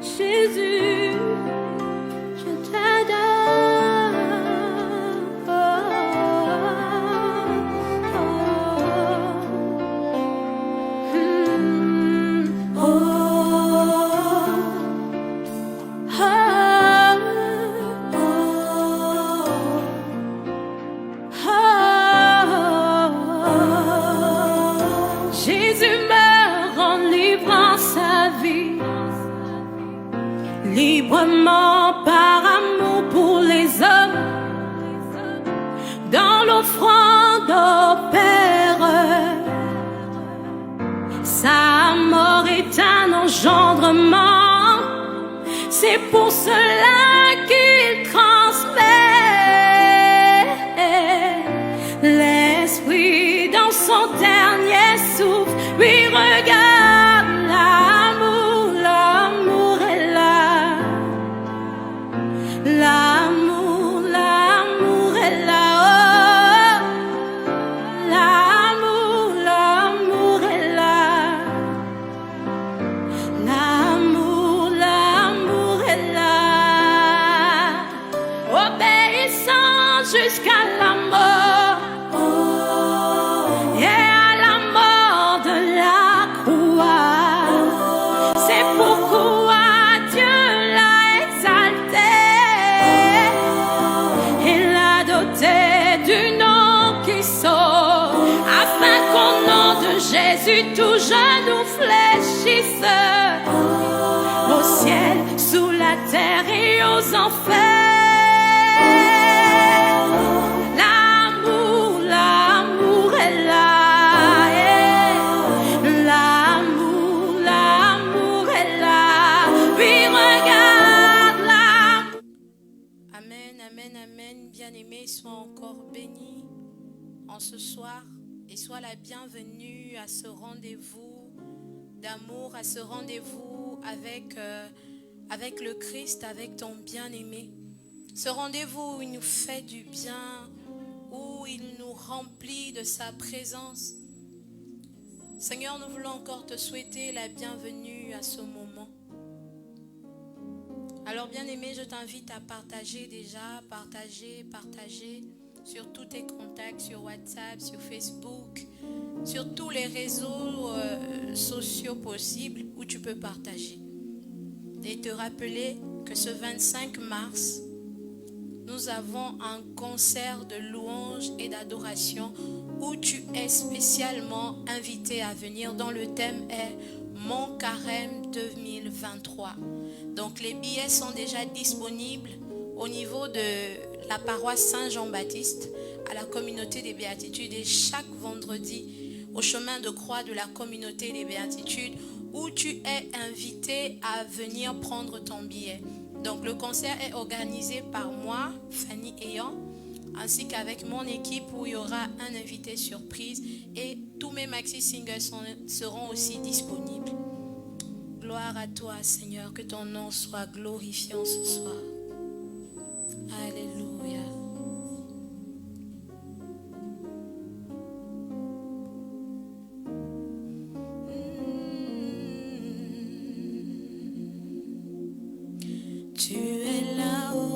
Jésus, je t'adore. Jésus me rend libre en sa vie, librement par amour pour les hommes, dans l'offrande au Père. Sa mort est un engendrement, c'est pour cela qu'il transmet l'esprit dans son dernier souffle. Oui, regarde l'amour, l'amour est là. L'amour, l'amour est là. Oh, l'amour, l'amour est là. L'amour, l'amour est là. Obéissant jusqu'à la mort. Et à la mort de la croix. C'est pourquoi Dieu l'a exalté. Il l'a doté du nom qui sauve, afin qu'au nom de Jésus tout genou fléchisse, au ciel, sous la terre et aux enfers. L'amour, l'amour est là. L'amour, l'amour est là. Oui, regarde là. Amen, amen, amen. Bien-aimés, sois encore bénis en ce soir et sois la bienvenue à ce rendez-vous d'amour, à ce rendez-vous avec le Christ, avec ton bien-aimé. Ce rendez-vous où il nous fait du bien, où il nous remplit de sa présence. Seigneur, nous voulons encore te souhaiter la bienvenue à ce moment. Alors bien-aimé, je t'invite à partager déjà, partager sur tous tes contacts, sur WhatsApp, sur Facebook, sur tous les réseaux sociaux possibles où tu peux partager. Et te rappeler que ce 25 mars, nous avons un concert de louange et d'adoration où tu es spécialement invité à venir, dont le thème est Mon Carême 2023. Donc les billets sont déjà disponibles au niveau de la paroisse Saint-Jean-Baptiste à la communauté des Béatitudes, et chaque vendredi au chemin de croix de la communauté des Béatitudes où tu es invité à venir prendre ton billet. Donc le concert est organisé par moi, Fanny Eyan, ainsi qu'avec mon équipe où il y aura un invité surprise et tous mes maxi-singles seront aussi disponibles. Gloire à toi, Seigneur, que ton nom soit glorifié en ce soir. Alléluia. Tu es là-haut,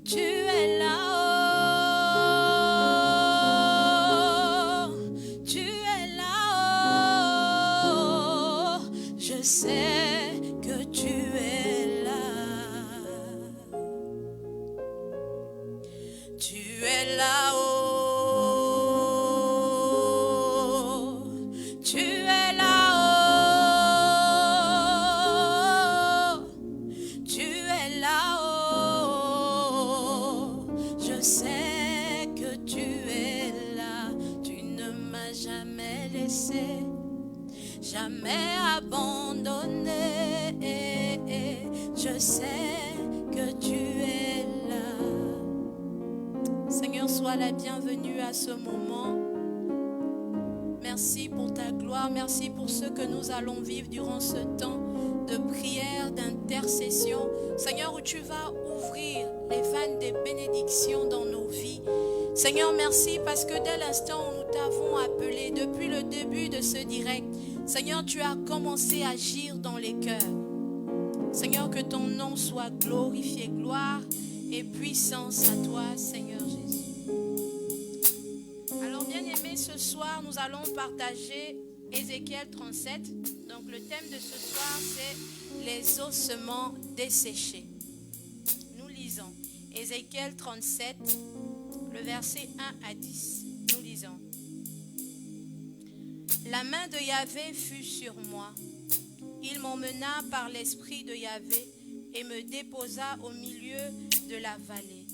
tu es là-haut, tu es là-haut, je sais que tu es là, tu es là-haut. Jamais abandonné, je sais que tu es là. Seigneur, sois la bienvenue à ce moment. Merci pour ta gloire, merci pour ce que nous allons vivre durant ce temps de prière, d'intercession. Seigneur, où tu vas ouvrir les vannes des bénédictions dans nos vies. Seigneur, merci parce que dès l'instant où nous t'avons appelé, depuis le début de ce direct, Seigneur, tu as commencé à agir dans les cœurs. Seigneur, que ton nom soit glorifié, gloire et puissance à toi, Seigneur Jésus. Alors, bien-aimés, ce soir, nous allons partager Ézéchiel 37. Donc, le thème de ce soir, c'est les ossements desséchés. Nous lisons Ézéchiel 37, le verset 1 à 10. Nous lisons. La main de Yahvé fut sur moi. Il m'emmena par l'esprit de Yahvé et me déposa au milieu de la vallée.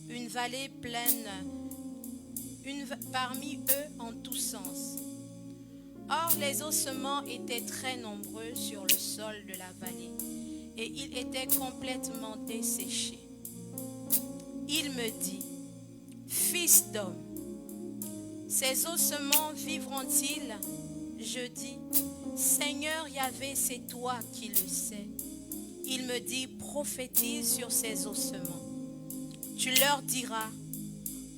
Une vallée pleine, parmi eux en tous sens. Or, les ossements étaient très nombreux sur le sol de la vallée et ils étaient complètement desséchés. Il me dit, fils d'homme, ces ossements vivront-ils? Je dis, Seigneur Yahvé, c'est toi qui le sais. Il me dit, prophétise sur ces ossements. Tu leur diras,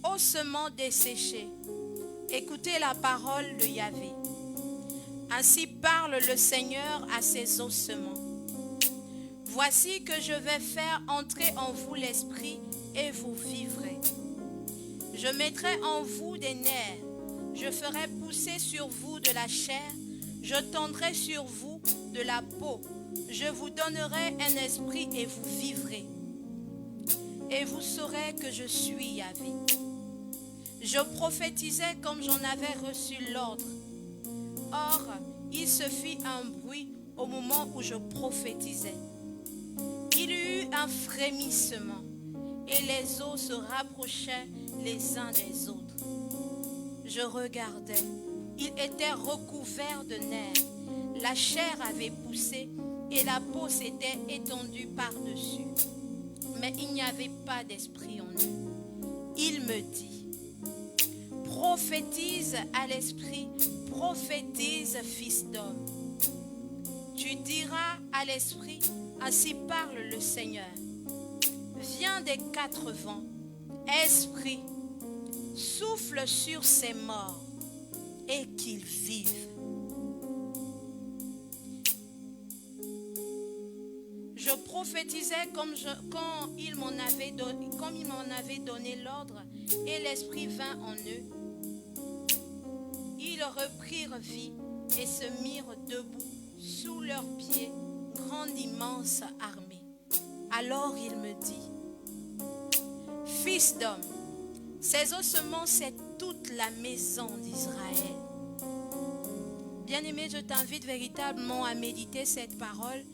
ossements desséchés, écoutez la parole de Yahvé. Ainsi parle le Seigneur à ces ossements. Voici que je vais faire entrer en vous l'esprit et vous vivrez. Je mettrai en vous des nerfs, je ferai pousser sur vous de la chair, je tendrai sur vous de la peau, je vous donnerai un esprit et vous vivrez. Et vous saurez que je suis Yahvé. Je prophétisais comme j'en avais reçu l'ordre. Or, il se fit un bruit au moment où je prophétisais. Il y eut un frémissement et les os se rapprochaient les uns des autres. Je regardais, ils étaient recouverts de nerfs. La chair avait poussé et la peau s'était étendue par-dessus. Mais il n'y avait pas d'esprit en eux. Il me dit, prophétise à l'esprit, prophétise, fils d'homme. Tu diras à l'esprit, ainsi parle le Seigneur. Viens des quatre vents, esprit, souffle sur ces morts et qu'ils vivent. Je prophétisais comme il m'en avait donné l'ordre, et l'esprit vint en eux. Ils reprirent vie et se mirent debout sous leurs pieds, grande immense armée. Alors il me dit, fils d'homme, ces ossements, c'est toute la maison d'Israël. Bien-aimé, je t'invite véritablement à méditer cette parole.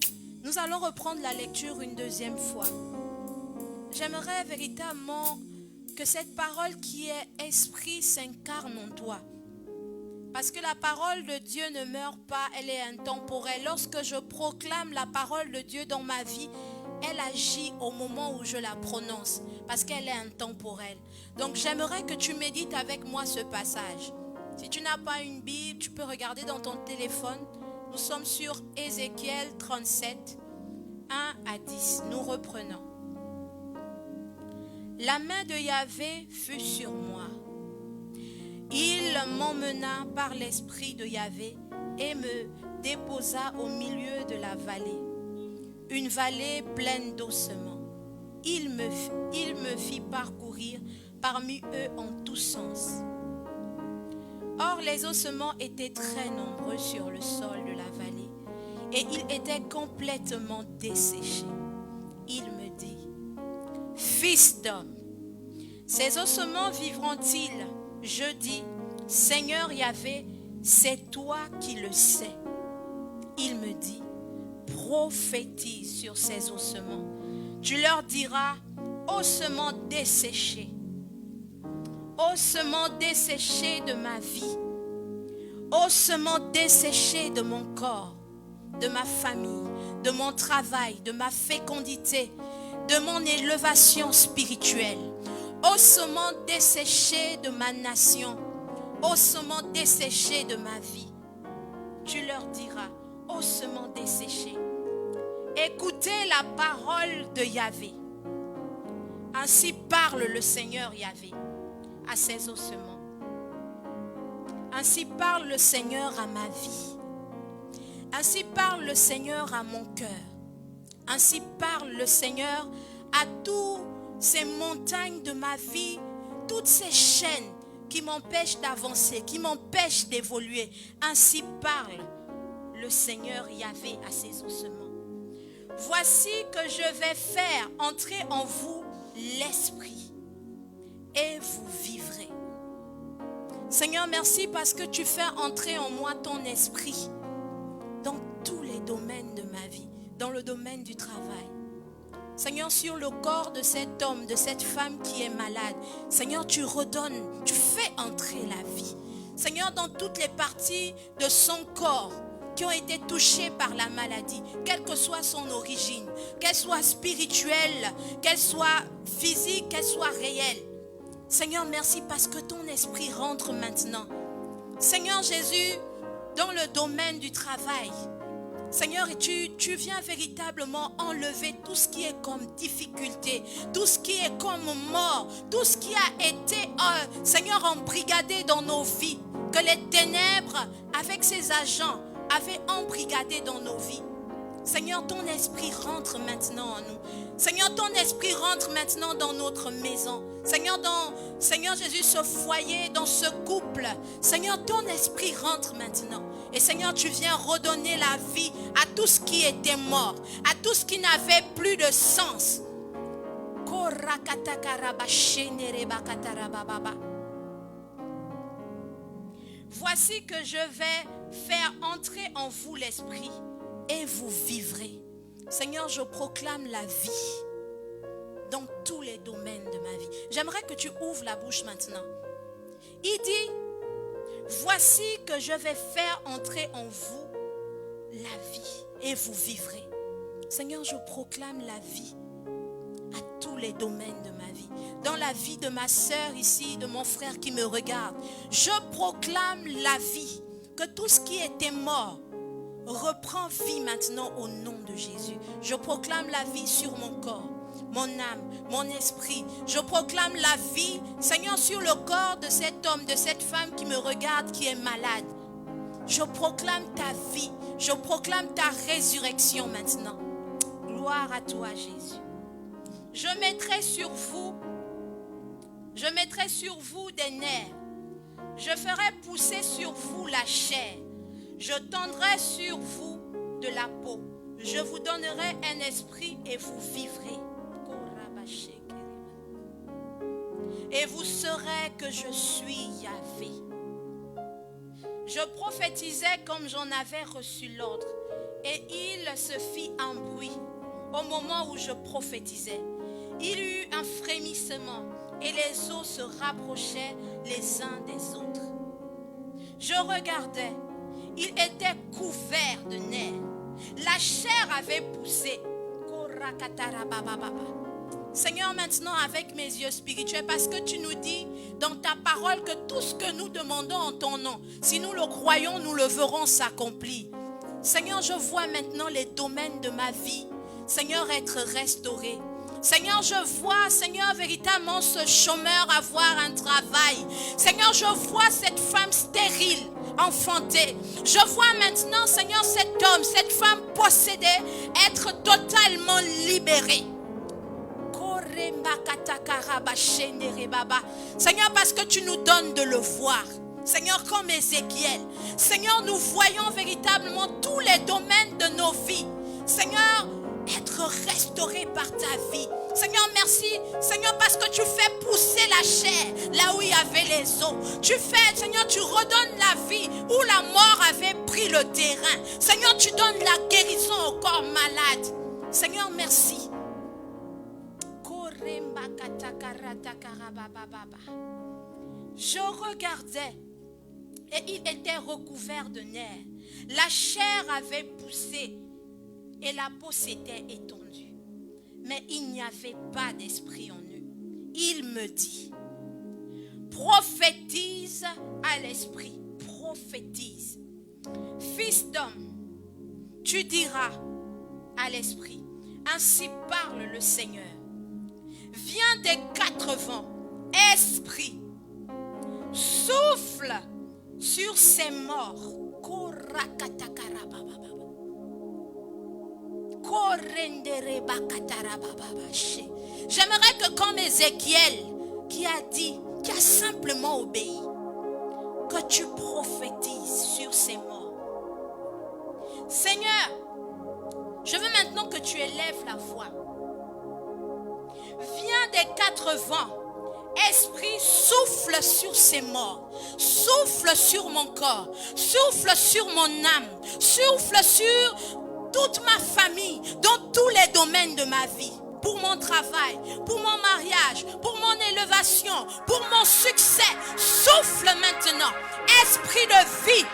Nous allons reprendre la lecture une deuxième fois. J'aimerais véritablement que cette parole qui est esprit s'incarne en toi. Parce que la parole de Dieu ne meurt pas, elle est intemporelle. Lorsque je proclame la parole de Dieu dans ma vie, elle agit au moment où je la prononce, parce qu'elle est intemporelle. Donc j'aimerais que tu médites avec moi ce passage. Si tu n'as pas une Bible, tu peux regarder dans ton téléphone. Nous sommes sur Ézéchiel 37, 1 à 10. Nous reprenons. La main de Yahvé fut sur moi. Il m'emmena par l'esprit de Yahvé et me déposa au milieu de la vallée. Une vallée pleine d'ossements. Il me fit parcourir parmi eux en tous sens. Or, les ossements étaient très nombreux sur le sol de la vallée et ils étaient complètement desséchés. Il me dit, fils d'homme, ces ossements vivront-ils? Je dis, Seigneur Yahvé, c'est toi qui le sais. Il me dit, prophétise sur ces ossements. Tu leur diras, ossements desséchés, ossements desséchés de ma vie, ossements desséchés de mon corps, de ma famille, de mon travail, de ma fécondité, de mon élévation spirituelle, ossements desséchés de ma nation, ossements desséchés de ma vie. Tu leur diras, ossements desséchés, écoutez la parole de Yahvé. Ainsi parle le Seigneur Yahvé. à ses ossements. Ainsi parle le Seigneur à ma vie. Ainsi parle le Seigneur à mon cœur. Ainsi parle le Seigneur à toutes ces montagnes de ma vie, toutes ces chaînes qui m'empêchent d'avancer, qui m'empêchent d'évoluer. Ainsi parle le Seigneur Yahvé à ses ossements. Voici que je vais faire entrer en vous l'esprit et vous vivrez. Seigneur, merci parce que tu fais entrer en moi ton esprit dans tous les domaines de ma vie, dans le domaine du travail. Seigneur, sur le corps de cet homme, de cette femme qui est malade, Seigneur, tu redonnes, tu fais entrer la vie. Seigneur, dans toutes les parties de son corps qui ont été touchées par la maladie, quelle que soit son origine, qu'elle soit spirituelle, qu'elle soit physique, qu'elle soit réelle. Seigneur, merci parce que ton esprit rentre maintenant. Seigneur Jésus, dans le domaine du travail, Seigneur, tu viens véritablement enlever tout ce qui est comme difficulté, tout ce qui est comme mort, tout ce qui a été, Seigneur, embrigadé dans nos vies, que les ténèbres, avec ses agents, avaient embrigadé dans nos vies. Seigneur, ton esprit rentre maintenant en nous. Seigneur, ton esprit rentre maintenant dans notre maison. Seigneur Jésus, ce foyer, dans ce couple. Seigneur, ton esprit rentre maintenant. Et Seigneur, tu viens redonner la vie à tout ce qui était mort, à tout ce qui n'avait plus de sens. Voici que je vais faire entrer en vous l'esprit et vous vivrez. Seigneur, je proclame la vie dans tous les domaines de ma vie. J'aimerais que tu ouvres la bouche maintenant. Il dit, voici que je vais faire entrer en vous la vie et vous vivrez. Seigneur, je proclame la vie à tous les domaines de ma vie. Dans la vie de ma soeur ici, de mon frère qui me regarde, je proclame la vie. Que tout ce qui était mort reprend vie maintenant au nom de Jésus. Je proclame la vie sur mon corps, mon âme, mon esprit. Je proclame la vie, Seigneur, sur le corps de cet homme, de cette femme qui me regarde, qui est malade. Je proclame ta vie. Je proclame ta résurrection maintenant. Gloire à toi, Jésus. Je mettrai sur vous des nerfs. Je ferai pousser sur vous la chair. Je tendrai sur vous de la peau. Je vous donnerai un esprit et vous vivrez. Et vous saurez que je suis Yahvé. Je prophétisais comme j'en avais reçu l'ordre. Et il se fit un bruit au moment où je prophétisais. Il y eut un frémissement et les os se rapprochaient les uns des autres. Je regardais, il était couvert de nerfs. La chair avait poussé. Seigneur, maintenant avec mes yeux spirituels, parce que tu nous dis dans ta parole que tout ce que nous demandons en ton nom, si nous le croyons, nous le verrons s'accomplir. Seigneur, je vois maintenant les domaines de ma vie, Seigneur, être restaurés. Seigneur, je vois, Seigneur, véritablement ce chômeur avoir un travail. Seigneur, je vois cette femme stérile, enfantée. Je vois maintenant, Seigneur, cet homme, cette femme possédée, être totalement libérée. Seigneur, parce que tu nous donnes de le voir. Seigneur, comme Ézéchiel. Seigneur, nous voyons véritablement tous les domaines de nos vies. Seigneur, être restauré par ta vie. Seigneur, merci, Seigneur, parce que tu fais pousser la chair là où il y avait les os. Tu fais, Seigneur, tu redonnes la vie où la mort avait pris le terrain. Seigneur, tu donnes la guérison au corps malade. Seigneur, merci. Je regardais et il était recouvert de nerfs. La chair avait poussé et la peau s'était étendue. Mais il n'y avait pas d'esprit en eux. Il me dit, prophétise à l'esprit, prophétise. Fils d'homme, tu diras à l'esprit, ainsi parle le Seigneur. Viens des quatre vents, esprit, Souffle sur ces morts. J'aimerais que comme Ézéchiel qui a dit, qui a simplement obéi, que tu prophétises sur ces morts. Seigneur, je veux maintenant que tu élèves la voix. Viens des quatre vents. Esprit, souffle sur ces morts. Souffle sur mon corps. Souffle sur mon âme. Souffle sur toute ma famille, dans tous les domaines de ma vie. Pour mon travail, pour mon mariage, pour mon élévation, pour mon succès. Souffle maintenant. Esprit de vie,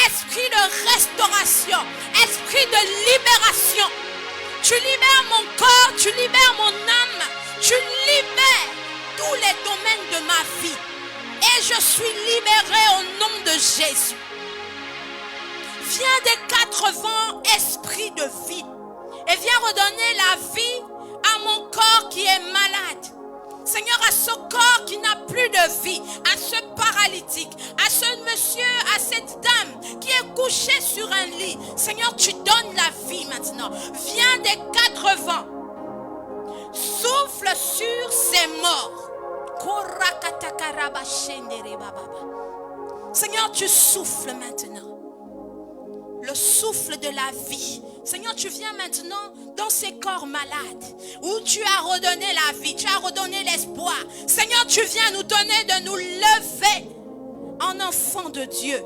esprit de restauration, esprit de libération. Tu libères mon corps, tu libères mon âme, tu libères tous les domaines de ma vie. Et je suis libéré au nom de Jésus. Viens des quatre vents, esprit de vie. Et viens redonner la vie à mon corps qui est malade. Seigneur, à ce corps qui n'a plus de vie, à ce paralytique, à ce monsieur, à cette dame qui est couchée sur un lit. Seigneur, tu donnes la vie maintenant. Viens des quatre vents. Souffle sur ces morts. Seigneur, tu souffles maintenant. Le souffle de la vie. Seigneur, tu viens maintenant dans ces corps malades où tu as redonné la vie, tu as redonné l'espoir. Seigneur, tu viens nous donner de nous lever en enfants de Dieu.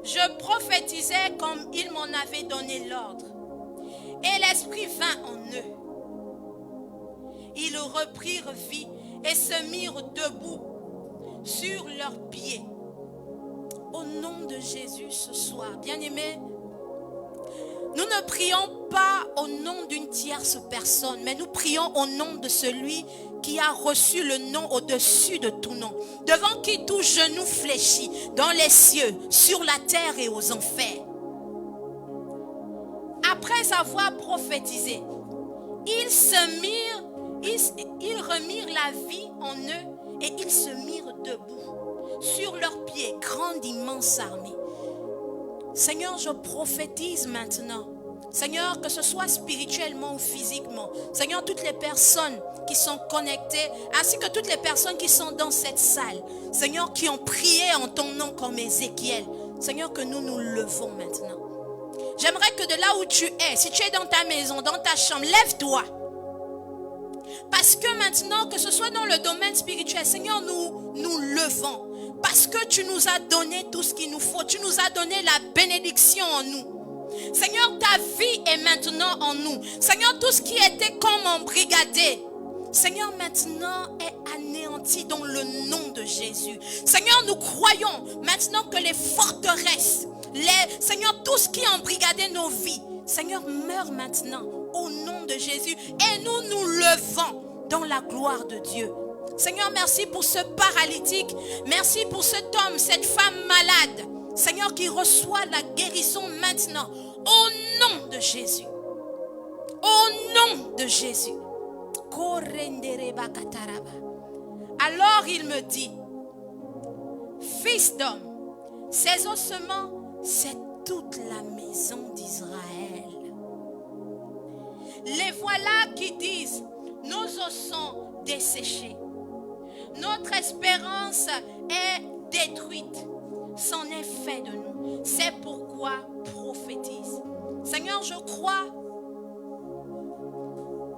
Je prophétisais comme il m'en avait donné l'ordre. Et l'esprit vint en eux. Ils reprirent vie et se mirent debout sur leurs pieds. Au nom de Jésus ce soir, bien-aimés, nous ne prions pas au nom d'une tierce personne, mais nous prions au nom de celui qui a reçu le nom au-dessus de tout nom, devant qui tout genou fléchit, dans les cieux, sur la terre et aux enfers. Après avoir prophétisé, ils remirent la vie en eux et ils se mirent debout sur leurs pieds, grande immense armée. Seigneur, je prophétise maintenant. Seigneur, que ce soit spirituellement ou physiquement. Seigneur, toutes les personnes qui sont connectées, ainsi que toutes les personnes qui sont dans cette salle. Seigneur, qui ont prié en ton nom comme Ézéchiel. Seigneur, que nous nous levons maintenant. J'aimerais que de là où tu es, si tu es dans ta maison, dans ta chambre, lève-toi. Parce que maintenant, que ce soit dans le domaine spirituel, Seigneur, nous nous levons. Parce que tu nous as donné tout ce qu'il nous faut. Tu nous as donné la bénédiction en nous. Seigneur, ta vie est maintenant en nous. Seigneur, tout ce qui était comme embrigadé, Seigneur, maintenant est anéanti dans le nom de Jésus. Seigneur, nous croyons maintenant que les forteresses, Seigneur, tout ce qui embrigadait nos vies, Seigneur, meurt maintenant au nom de Jésus. Et nous nous levons dans la gloire de Dieu. Seigneur, merci pour ce paralytique. Merci pour cet homme, cette femme malade. Seigneur, qui reçoit la guérison maintenant. Au nom de Jésus. Au nom de Jésus. Alors il me dit, fils d'homme, ces ossements, c'est toute la maison d'Israël. Les voilà qui disent, nos os sont desséchés. Notre espérance est détruite. C'en est fait de nous. C'est pourquoi prophétise. Seigneur, je crois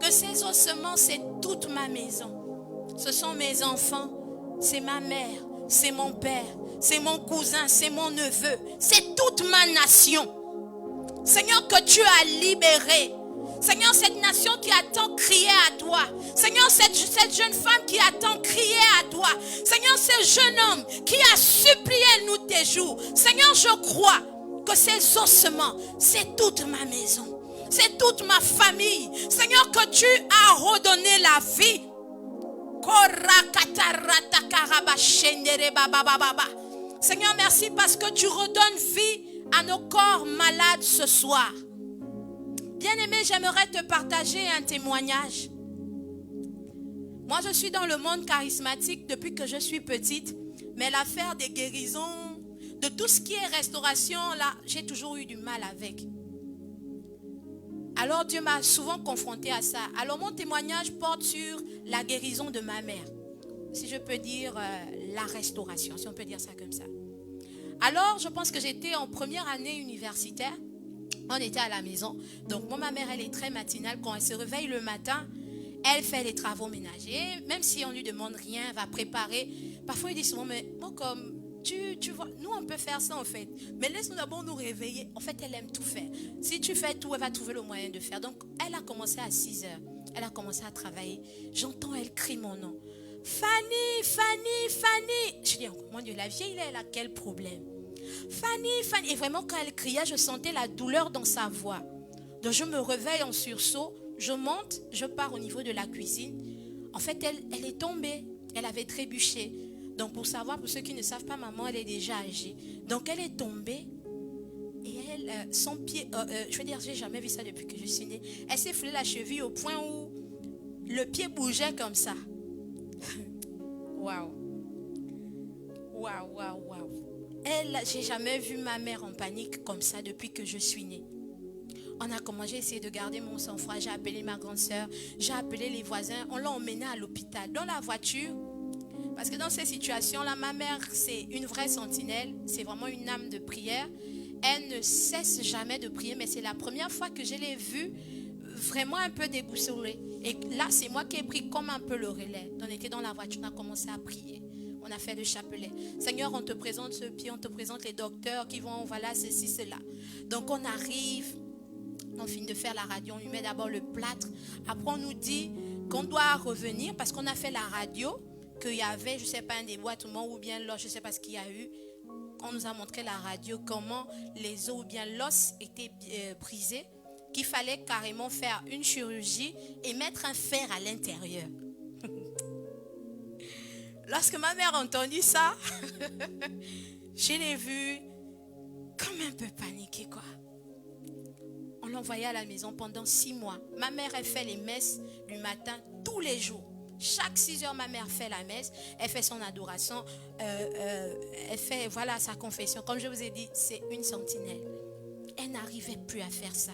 que ces ossements, c'est toute ma maison. Ce sont mes enfants, c'est ma mère, c'est mon père, c'est mon cousin, c'est mon neveu, c'est toute ma nation. Seigneur, que tu as libéré. Seigneur, cette nation qui a tant crié à toi. Seigneur, cette jeune femme qui a tant crié à toi. Seigneur, ce jeune homme qui a supplié nous tes jours. Seigneur, je crois que ces ossements, c'est toute ma maison. C'est toute ma famille. Seigneur, que tu as redonné la vie. Seigneur, merci parce que tu redonnes vie à nos corps malades ce soir. Bien-aimé, j'aimerais te partager un témoignage. Moi, je suis dans le monde charismatique depuis que je suis petite, mais l'affaire des guérisons, de tout ce qui est restauration, là, j'ai toujours eu du mal avec. Alors, Dieu m'a souvent confronté à ça. Alors, mon témoignage porte sur la guérison de ma mère. Si je peux dire la restauration, si on peut dire ça comme ça. Alors, je pense que j'étais en première année universitaire. On était à la maison. Donc, ma mère, elle est très matinale. Quand elle se réveille le matin, elle fait les travaux ménagers. Même si on ne lui demande rien, elle va préparer. Parfois, elle dit souvent, mais moi, comme tu vois, nous, on peut faire ça en fait. Mais laisse-nous d'abord nous réveiller. En fait, elle aime tout faire. Si tu fais tout, elle va trouver le moyen de faire. Donc, elle a commencé à 6 heures. Elle a commencé à travailler. J'entends, elle crie mon nom. Fanny, Fanny, Fanny. Je dis, oh, mon Dieu, la vieille, elle a quel problème? Fanny, Fanny. Et vraiment, quand elle criait, je sentais la douleur dans sa voix. Donc, je me réveille en sursaut. Je monte, je pars au niveau de la cuisine. En fait, elle est tombée. Elle avait trébuché. Donc, pour savoir, pour ceux qui ne savent pas, maman, elle est déjà âgée. Donc, elle est tombée. Et elle, son pied, je veux dire, j'ai jamais vu ça depuis que je suis née. Elle s'est foulée la cheville au point où le pied bougeait comme ça. Waouh. Waouh, waouh, waouh. J'ai jamais vu ma mère en panique comme ça depuis que je suis née. On a commencé à essayer de garder mon sang-froid. J'ai appelé ma grande soeur, j'ai appelé les voisins. On l'a emmenée à l'hôpital. Dans la voiture, parce que dans ces situations-là, ma mère, c'est une vraie sentinelle. C'est vraiment une âme de prière. Elle ne cesse jamais de prier, mais c'est la première fois que je l'ai vue vraiment un peu déboussolée. Et là, c'est moi qui ai pris comme un peu le relais. On était dans la voiture, on a commencé à prier. On a fait le chapelet. Seigneur, on te présente ce pied, on te présente les docteurs qui vont, voilà, ceci, cela. Donc, on arrive, on finit de faire la radio, on lui met d'abord le plâtre. Après, on nous dit qu'on doit revenir parce qu'on a fait la radio, qu'il y avait, je ne sais pas, un déboîtement ou bien l'os, je ne sais pas ce qu'il y a eu. On nous a montré la radio, comment les os ou bien l'os étaient brisés, qu'il fallait carrément faire une chirurgie et mettre un fer à l'intérieur. Lorsque ma mère a entendu ça, je l'ai vue comme un peu paniquée, quoi. On l'envoyait à la maison pendant 6 mois. Ma mère, elle fait les messes du matin tous les jours. Chaque 6 heures, ma mère fait la messe. Elle fait son adoration. Elle fait, voilà, sa confession. Comme je vous ai dit, c'est une sentinelle. Elle n'arrivait plus à faire ça.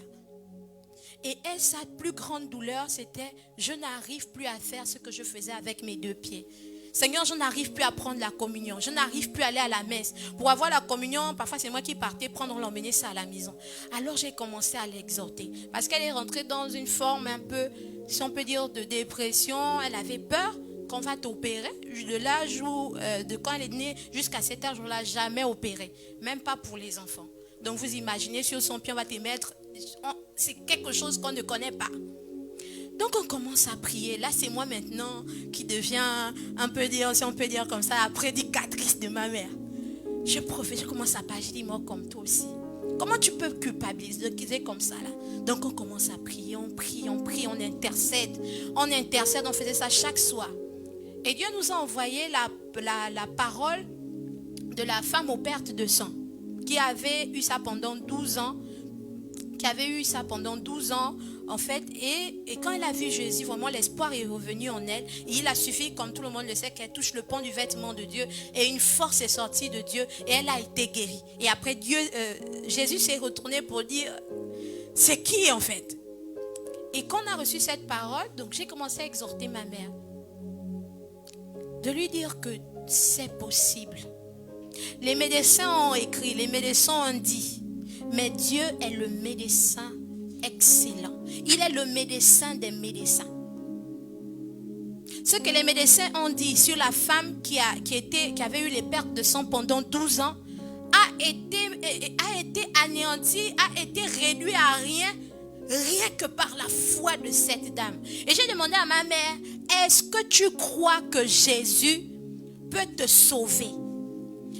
Et elle, sa plus grande douleur, c'était je n'arrive plus à faire ce que je faisais avec mes 2 pieds. Seigneur, je n'arrive plus à prendre la communion. Je n'arrive plus à aller à la messe. Pour avoir la communion, parfois c'est moi qui partais prendre, on l'emmenait ça à la maison. Alors j'ai commencé à l'exhorter. Parce qu'elle est rentrée dans une forme un peu, si on peut dire, de dépression. Elle avait peur qu'on va t'opérer. De l'âge où, de quand elle est née jusqu'à cet âge, on ne l'a jamais opérée. Même pas pour les enfants. Donc vous imaginez, sur son pied, on va te mettre. C'est quelque chose qu'on ne connaît pas. Donc on commence à prier. Là, c'est moi maintenant qui deviens un peu dire, si on peut dire comme ça, la prédicatrice de ma mère. Je commence à parler. Je dis, moi comme toi aussi. Comment tu peux culpabiliser comme ça là? Donc on commence à prier, on prie, on intercède. On faisait ça chaque soir. Et Dieu nous a envoyé la parole de la femme aux pertes de sang qui avait eu ça pendant 12 ans. En fait, et quand elle a vu Jésus, vraiment l'espoir est revenu en elle. Et il a suffi, comme tout le monde le sait, qu'elle touche le pan du vêtement de Dieu et une force est sortie de Dieu et elle a été guérie. Et après Jésus s'est retourné pour dire, c'est qui en fait? Et quand on a reçu cette parole, donc j'ai commencé à exhorter ma mère, de lui dire que c'est possible. Les médecins ont écrit, les médecins ont dit, mais Dieu est le médecin excellent. Il est le médecin des médecins. Ce que les médecins ont dit sur la femme qui avait eu les pertes de sang pendant 12 ans a été anéanti, a été réduit à rien que par la foi de cette dame. Et j'ai demandé à ma mère, est-ce que tu crois que Jésus peut te sauver?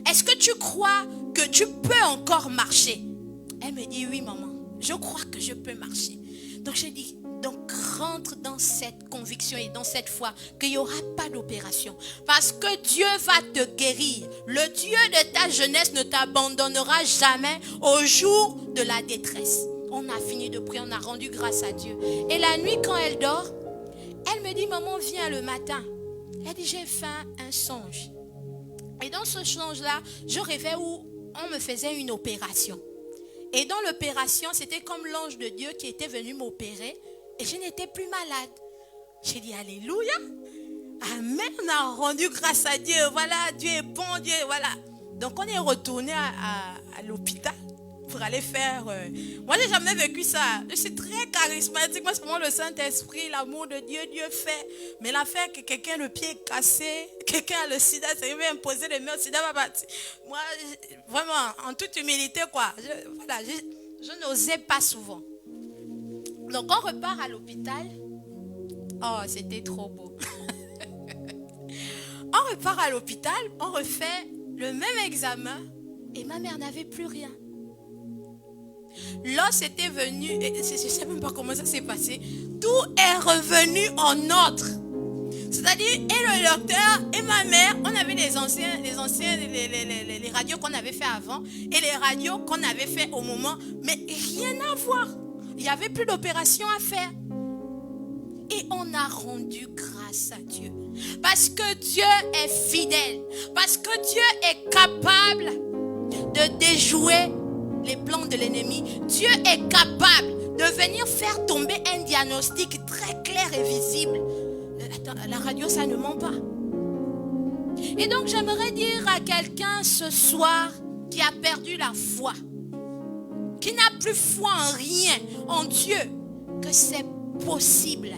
Est-ce que tu crois que tu peux encore marcher? Elle me dit, oui maman, je crois que je peux marcher. Donc j'ai dit, donc rentre dans cette conviction et dans cette foi qu'il n'y aura pas d'opération. Parce que Dieu va te guérir. Le Dieu de ta jeunesse ne t'abandonnera jamais au jour de la détresse. On a fini de prier, on a rendu grâce à Dieu. Et la nuit, quand elle dort, elle me dit, maman, viens le matin. Elle dit, j'ai fait un songe. Et dans ce songe-là, je rêvais où on me faisait une opération. Et dans l'opération, c'était comme l'ange de Dieu qui était venu m'opérer. Et je n'étais plus malade. J'ai dit, alléluia. Amen, on a rendu grâce à Dieu. Voilà, Dieu est bon, Dieu, voilà. Donc on est retourné à l'hôpital pour aller faire... Moi, je n'ai jamais vécu ça. Je suis très charismatique. Moi, c'est vraiment le Saint-Esprit, l'amour de Dieu, Dieu fait. Mais l'affaire que quelqu'un le pied est cassé, quelqu'un a le sida, ça veut imposer les mains, le sida va partir. Moi, vraiment, en toute humilité, quoi. Je n'osais pas souvent. Donc, on repart à l'hôpital. Oh, c'était trop beau. On repart à l'hôpital, on refait le même examen et ma mère n'avait plus rien. L'os était venu, je ne sais même pas comment ça s'est passé, tout est revenu en ordre. C'est-à-dire, et le docteur et ma mère, on avait les radios qu'on avait fait avant et les radios qu'on avait fait au moment, mais rien à voir. Il n'y avait plus d'opération à faire. Et on a rendu grâce à Dieu. Parce que Dieu est fidèle. Parce que Dieu est capable de déjouer les plans de l'ennemi. Dieu est capable de venir faire tomber un diagnostic très clair et visible. Attends, la radio, ça ne ment pas. Et donc, j'aimerais dire à quelqu'un ce soir qui a perdu la foi, qui n'a plus foi en rien, en Dieu, que c'est possible.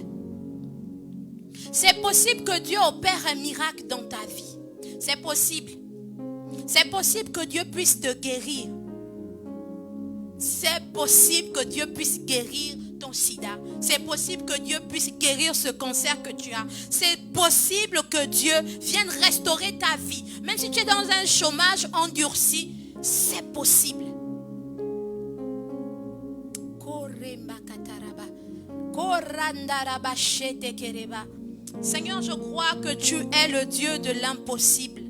C'est possible que Dieu opère un miracle dans ta vie. C'est possible. C'est possible que Dieu puisse te guérir. C'est possible que Dieu puisse guérir ton sida. C'est possible que Dieu puisse guérir ce cancer que tu as. C'est possible que Dieu vienne restaurer ta vie. Même si tu es dans un chômage endurci, c'est possible. Seigneur, je crois que tu es le Dieu de l'impossible.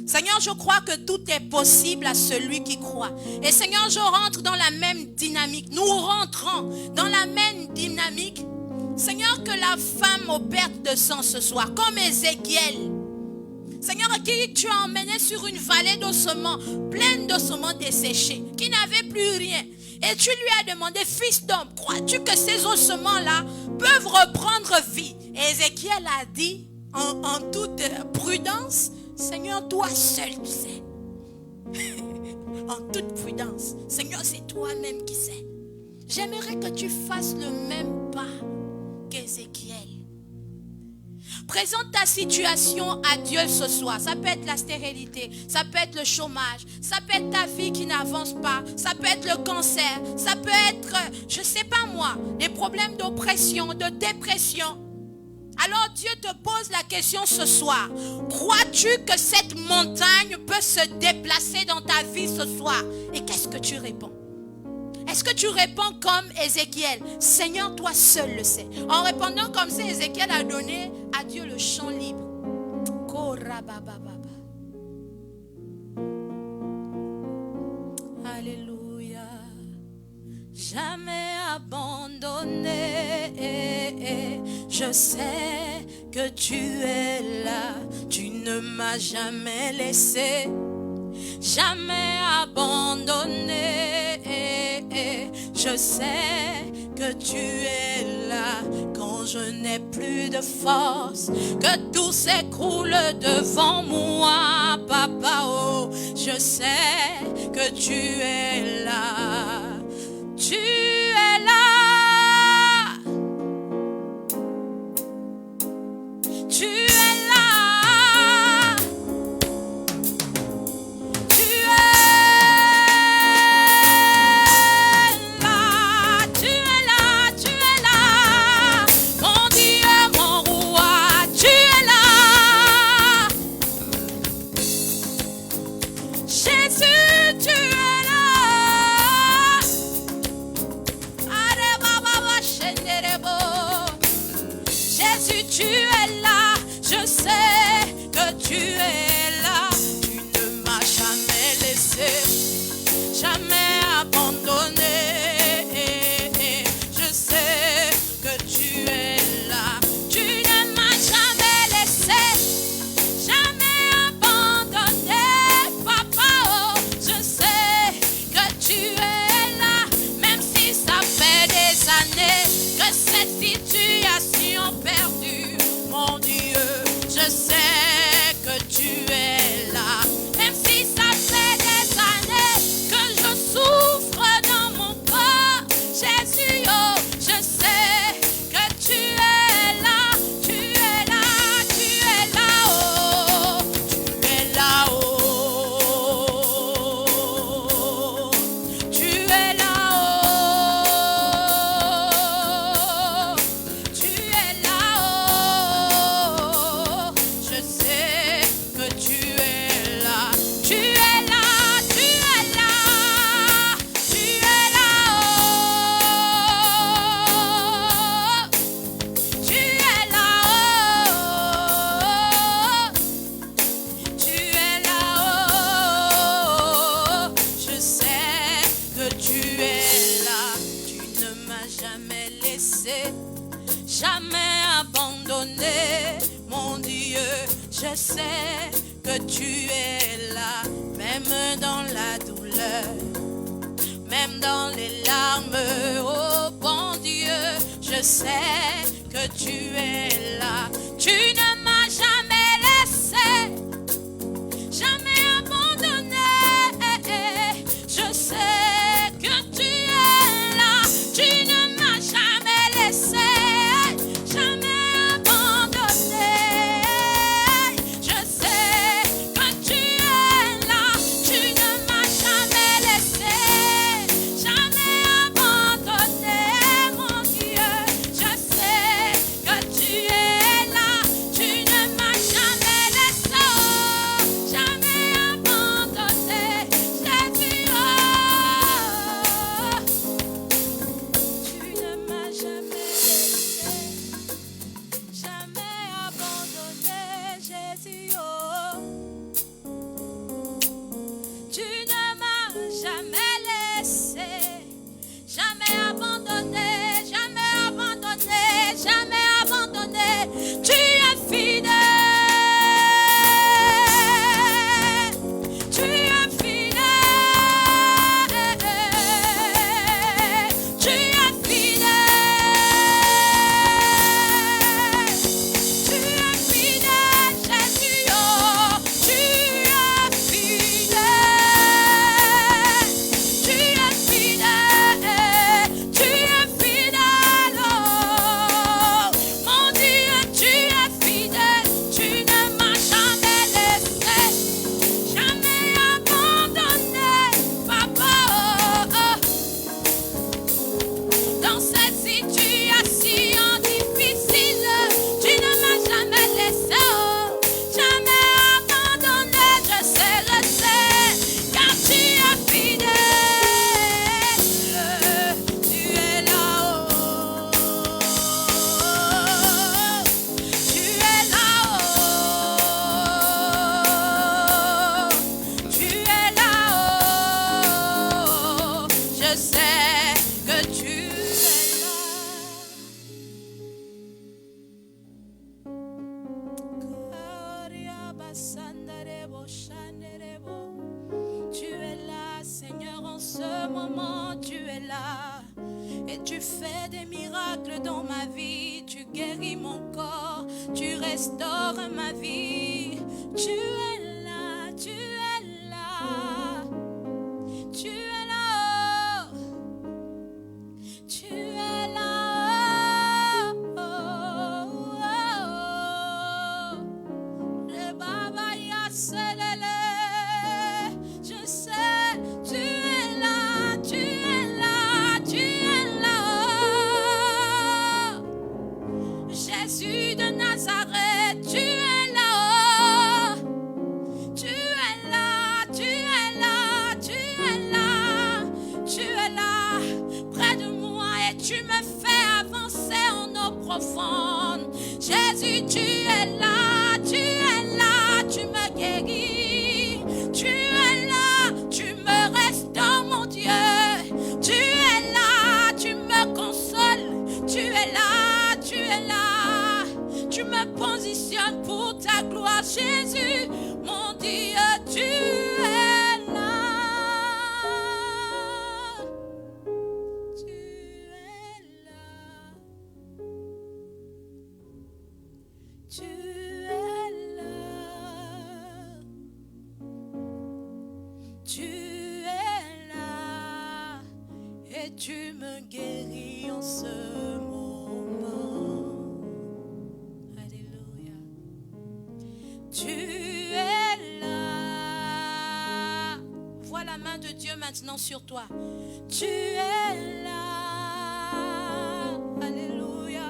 Seigneur, je crois que tout est possible à celui qui croit. Et Seigneur, je rentre dans la même dynamique. Nous rentrons dans la même dynamique. Seigneur, que la femme aux pertes de sang ce soir, comme Ézéchiel. Seigneur, qui tu as emmené sur une vallée d'ossements, pleine d'ossements desséchés, qui n'avait plus rien. Et tu lui as demandé, fils d'homme, crois-tu que ces ossements-là peuvent reprendre vie? Et Ézéchiel a dit, en toute prudence, Seigneur, toi seul tu sais. En toute prudence, Seigneur, c'est toi-même qui sais. J'aimerais que tu fasses le même pas qu'Ézéchiel. Présente ta situation à Dieu ce soir. Ça peut être la stérilité, ça peut être le chômage, ça peut être ta vie qui n'avance pas, ça peut être le cancer, ça peut être, je ne sais pas moi, des problèmes d'oppression, de dépression. Alors Dieu te pose la question ce soir. Crois-tu que cette montagne peut se déplacer dans ta vie ce soir? Et qu'est-ce que tu réponds? Est-ce que tu réponds comme Ézéchiel? Seigneur, toi seul le sais. En répondant comme ça, Ézéchiel a donné à Dieu le champ libre. Alléluia. Jamais abandonné. Je sais que tu es là. Tu ne m'as jamais laissé. Jamais abandonné. Je sais que tu es là quand je n'ai plus de force, que tout s'écroule devant moi, papa. Oh, je sais que tu es là. Tu es là. Tu es là. Tu es tu es là, je sais que tu es là. Tu ne m'as jamais laissé, jamais abandonné. sais que tu es là, même dans la douleur, même dans les larmes. Oh bon Dieu, je sais que tu es là. Tu ne m'as jamais laissé, jamais abandonné. Je sais que tu es là. Tu ne m'as jamais laissé, jamais abandonné. Je sais que tu es là. Tu ne m'as jamais laissé, jamais abandonné, mon Dieu. Je sais que tu es là. Tu ne m'as jamais laissé, jamais abandonné. Jésus, oh, tu ne m'as jamais laissé, jamais abandonné. Jésus, oh, tu ne m'as jamais laissé, jamais abandonné, jamais abandonné, jamais abandonné. Tu es fidèle, tu es fidèle, tu es fidèle, tu es fidèle, Jésus, oh, tu es fidèle, tu es fidèle, tu es fidèle, oh, mon Dieu, tu es fidèle, tu ne m'as jamais laissé, jamais abandonné, papa, oh, oh. Dans cette situation difficile, tu ne m'as jamais laissé, oh, jamais abandonné. Je sais, car tu es fidèle, tu es là-haut, tu es là-haut, tu es là-haut. Je sais que tu es là. Tu es là, Seigneur, en ce moment, tu es là. Et tu fais des miracles dans ma vie. Tu guéris mon corps, tu restaures ma vie. Tu es là, tu es là. Tu es là, tu es là, le Baba Yaselele. Je sais, tu es là, tu es là, tu es là. Jésus de Nazareth, tu es là. Tu es là, tu es là, tu es là, tu es là, près de moi et tu me fais avancer en eau profonde. Jésus, tu es là, tu me guéris. Tu es là, tu me restaures, mon Dieu. Tu es là, tu me consoles. Tu es là, tu es là. Tu me positionnes pour ta gloire, Jésus. Mon Dieu, tu es là. Tu es là. Tu es là. Tu es là. Et tu me guéris en ce moment. Alléluia. Tu es là. Vois la main de Dieu maintenant sur toi. Tu es là. Alléluia.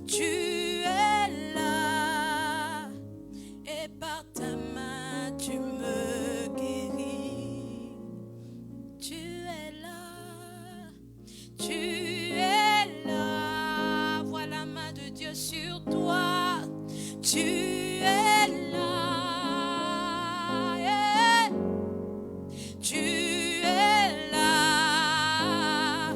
Tu es là. Et par ta main, tu me guéris. Tu es là. Tu es là. Vois la main de Dieu sur toi. Tu es là. Yeah. Tu es là.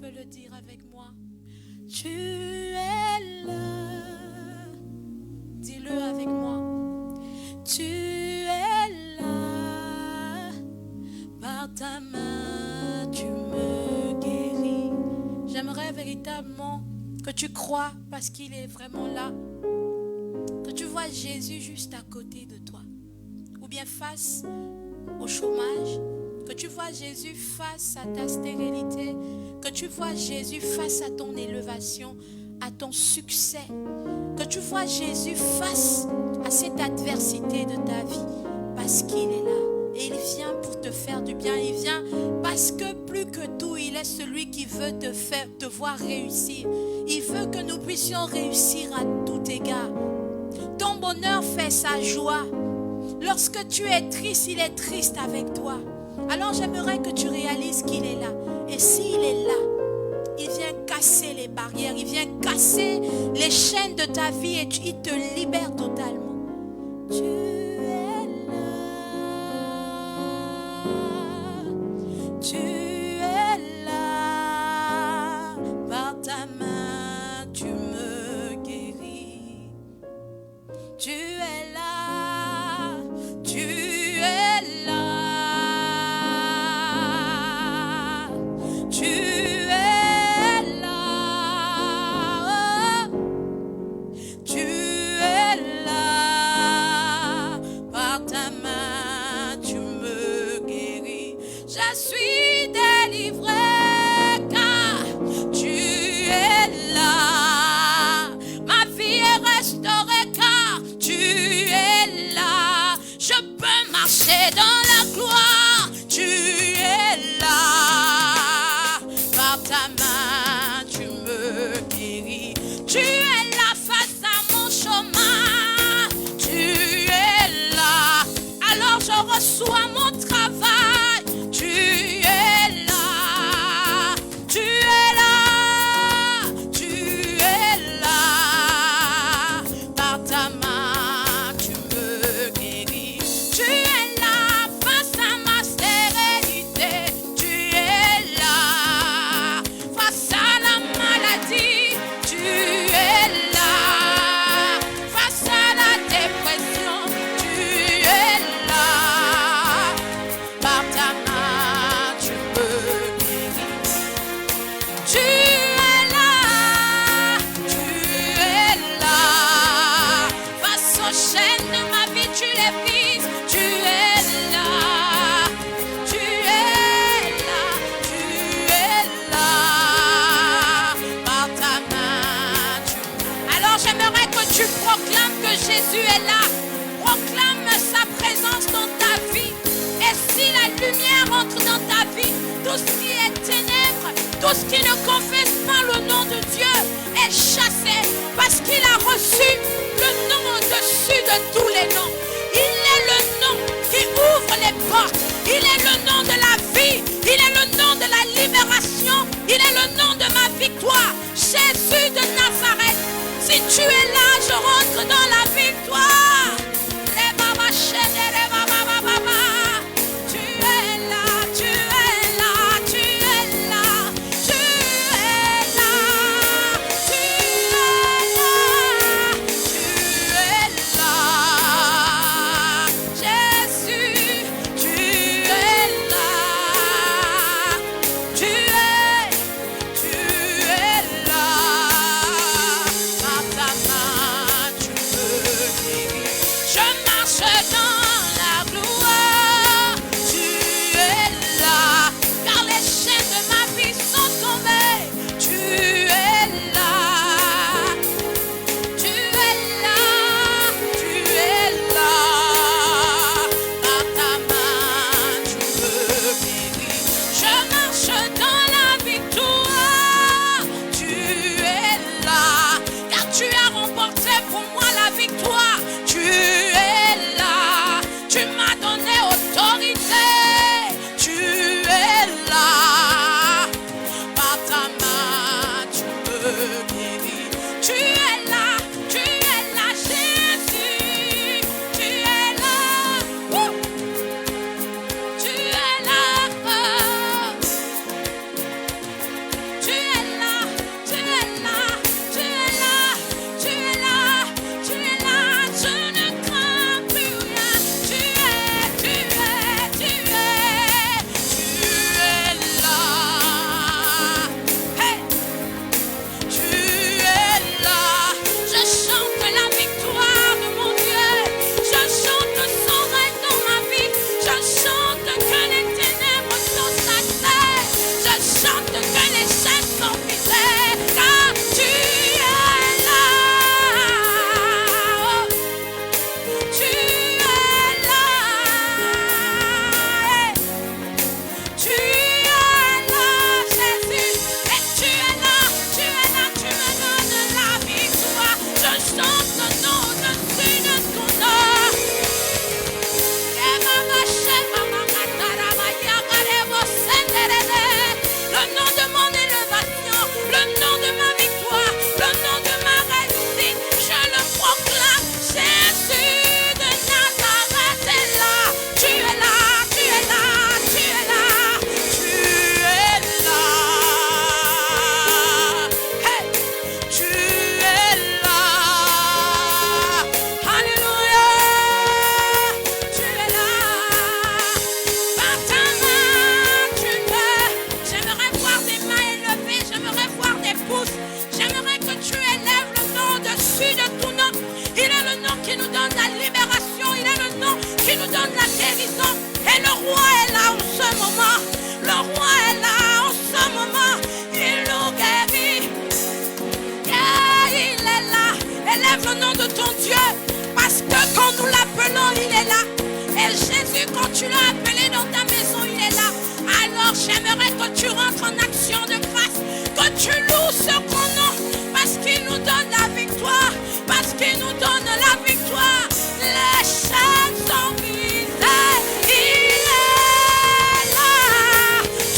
peux le dire avec moi. Tu es là. Dis-le avec moi. Tu es là. Par ta main, tu me guéris. J'aimerais véritablement que tu crois parce qu'il est vraiment là. Que tu vois Jésus juste à côté de toi. Ou bien face au chômage. Que tu vois Jésus face à ta stérilité. Que tu vois Jésus face à ton élévation, à ton succès. Que tu vois Jésus face à cette adversité de ta vie. Parce qu'il est là. Et il vient pour te faire du bien. Il vient parce que plus que tout, il est celui qui veut te voir réussir. Il veut que nous puissions réussir à tout égard. Ton bonheur fait sa joie. Lorsque tu es triste, il est triste avec toi. Alors j'aimerais que tu réalises qu'il est là. Et s'il est là, il vient casser les barrières, il vient casser les chaînes de ta vie et il te libère totalement. Tu es là. Tu es là. Par ta main, tu me guéris. Tu es là. Tu es là. Je suis délivrée car tu es là. Ma vie est restaurée car tu es là. Je peux marcher dans la gloire. Tu es là. Par ta main tu me guéris. Tu es là face à mon chemin. Tu es là. Alors je reçois mon travail. Jésus est là, proclame sa présence dans ta vie. Et si la lumière entre dans ta vie, tout ce qui est ténèbres, tout ce qui ne confesse pas le nom de Dieu est chassé parce qu'il a reçu le nom au-dessus de tous les noms. Il est le nom qui ouvre les portes. Il est le nom de la vie. Il est le nom de la libération. Il est le nom de ma victoire. Jésus de Nazareth. Si tu es là, je rentre dans la victoire. Les baba chaînes, les baba baba. Tu es là, tu es là, tu es là, tu es là, tu es là, tu es là. Jésus, tu es là, tu es là. sorte que les chaînes sont brisées, car tu es là. Oh, tu es là. Tu es là, Jésus. Et tu es là, tu es là, tu me donnes la victoire. Je chante le nom au-dessus de ton nom. Le nom de mon élévation, le nom de ma victoire, le nom de ma réussite, je le proclame. Jésus de Nazareth est là. Tu es là, tu es là, tu es là, tu es là. Hey, tu es là. Alléluia. Tu es là. Par ta main, tu peux. J'aimerais voir des mains élevées, j'aimerais voir des pouces. J'aimerais que tu élèves le nom au-dessus de tout nom. Il est le nom qui nous donne la libération, il est le nom qui nous donne la guérison. Et le roi est là en ce moment. Le roi est là en ce moment. Il nous guérit. Yeah, il est là. Élève le nom de ton Dieu. Parce que quand nous l'appelons, il est là. Et Jésus, quand tu l'as appelé dans ta maison, il est là. Alors j'aimerais que tu rentres en action de grâce. Que tu loues ce grand nom. Parce qu'il nous donne la victoire. Parce qu'il nous donne la victoire. Les chaînes sont brisées. Il est là.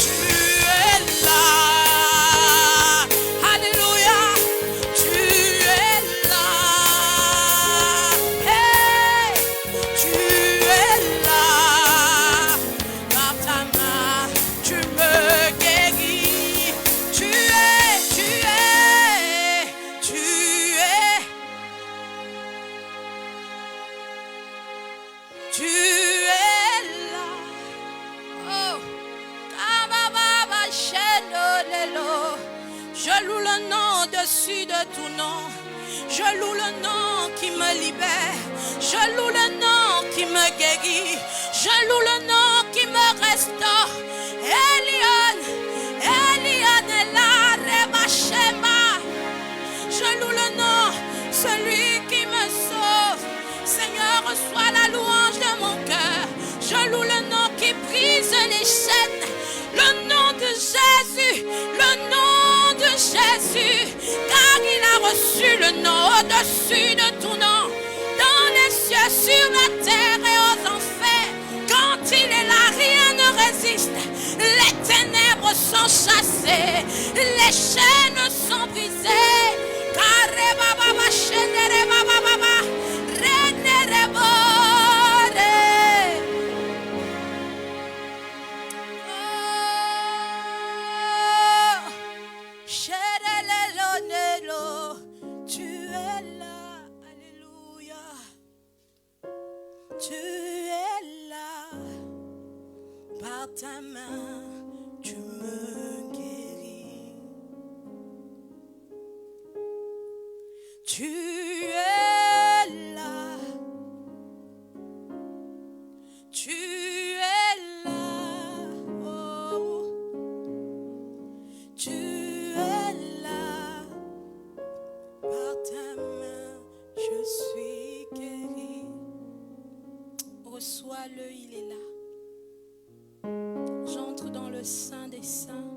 Tu es là. Alléluia. Tu es là. Hey, tu es là. Par ta main, tu me guéris. Tu es, tu es, tu es. Tu es là. Oh. Kabababa, shenolelo. Je loue le nom au-dessus de tout nom. Je loue le nom qui me libère. Je loue le nom qui me guérit. Je loue le nom qui me restaure. Elion, Elion est là, Reba Shema. Je loue le nom, celui qui me sauve. Seigneur, reçois la louange de mon cœur. Je loue le nom qui brise les chaînes. Le nom de Jésus, le nom de Jésus. Car il a reçu le nom au-dessus de tout nom. Dans les cieux, sur la terre et aux enfers. Quand il est là, rien ne résiste. Les ténèbres sont chassées. Les chaînes sont brisées. Car Rebaba, Shendere, Baba, Baba, Renere, Bore. Oh, Sherelelo, Nelo, tu es là. Alléluia. Tu es là. Par ta main, tu me guéris. Tu es là. Tu es là. Oh. Tu es là. Par ta main, je suis guéri. Reçois-le, il est là. J'entre dans le Saint des Saints.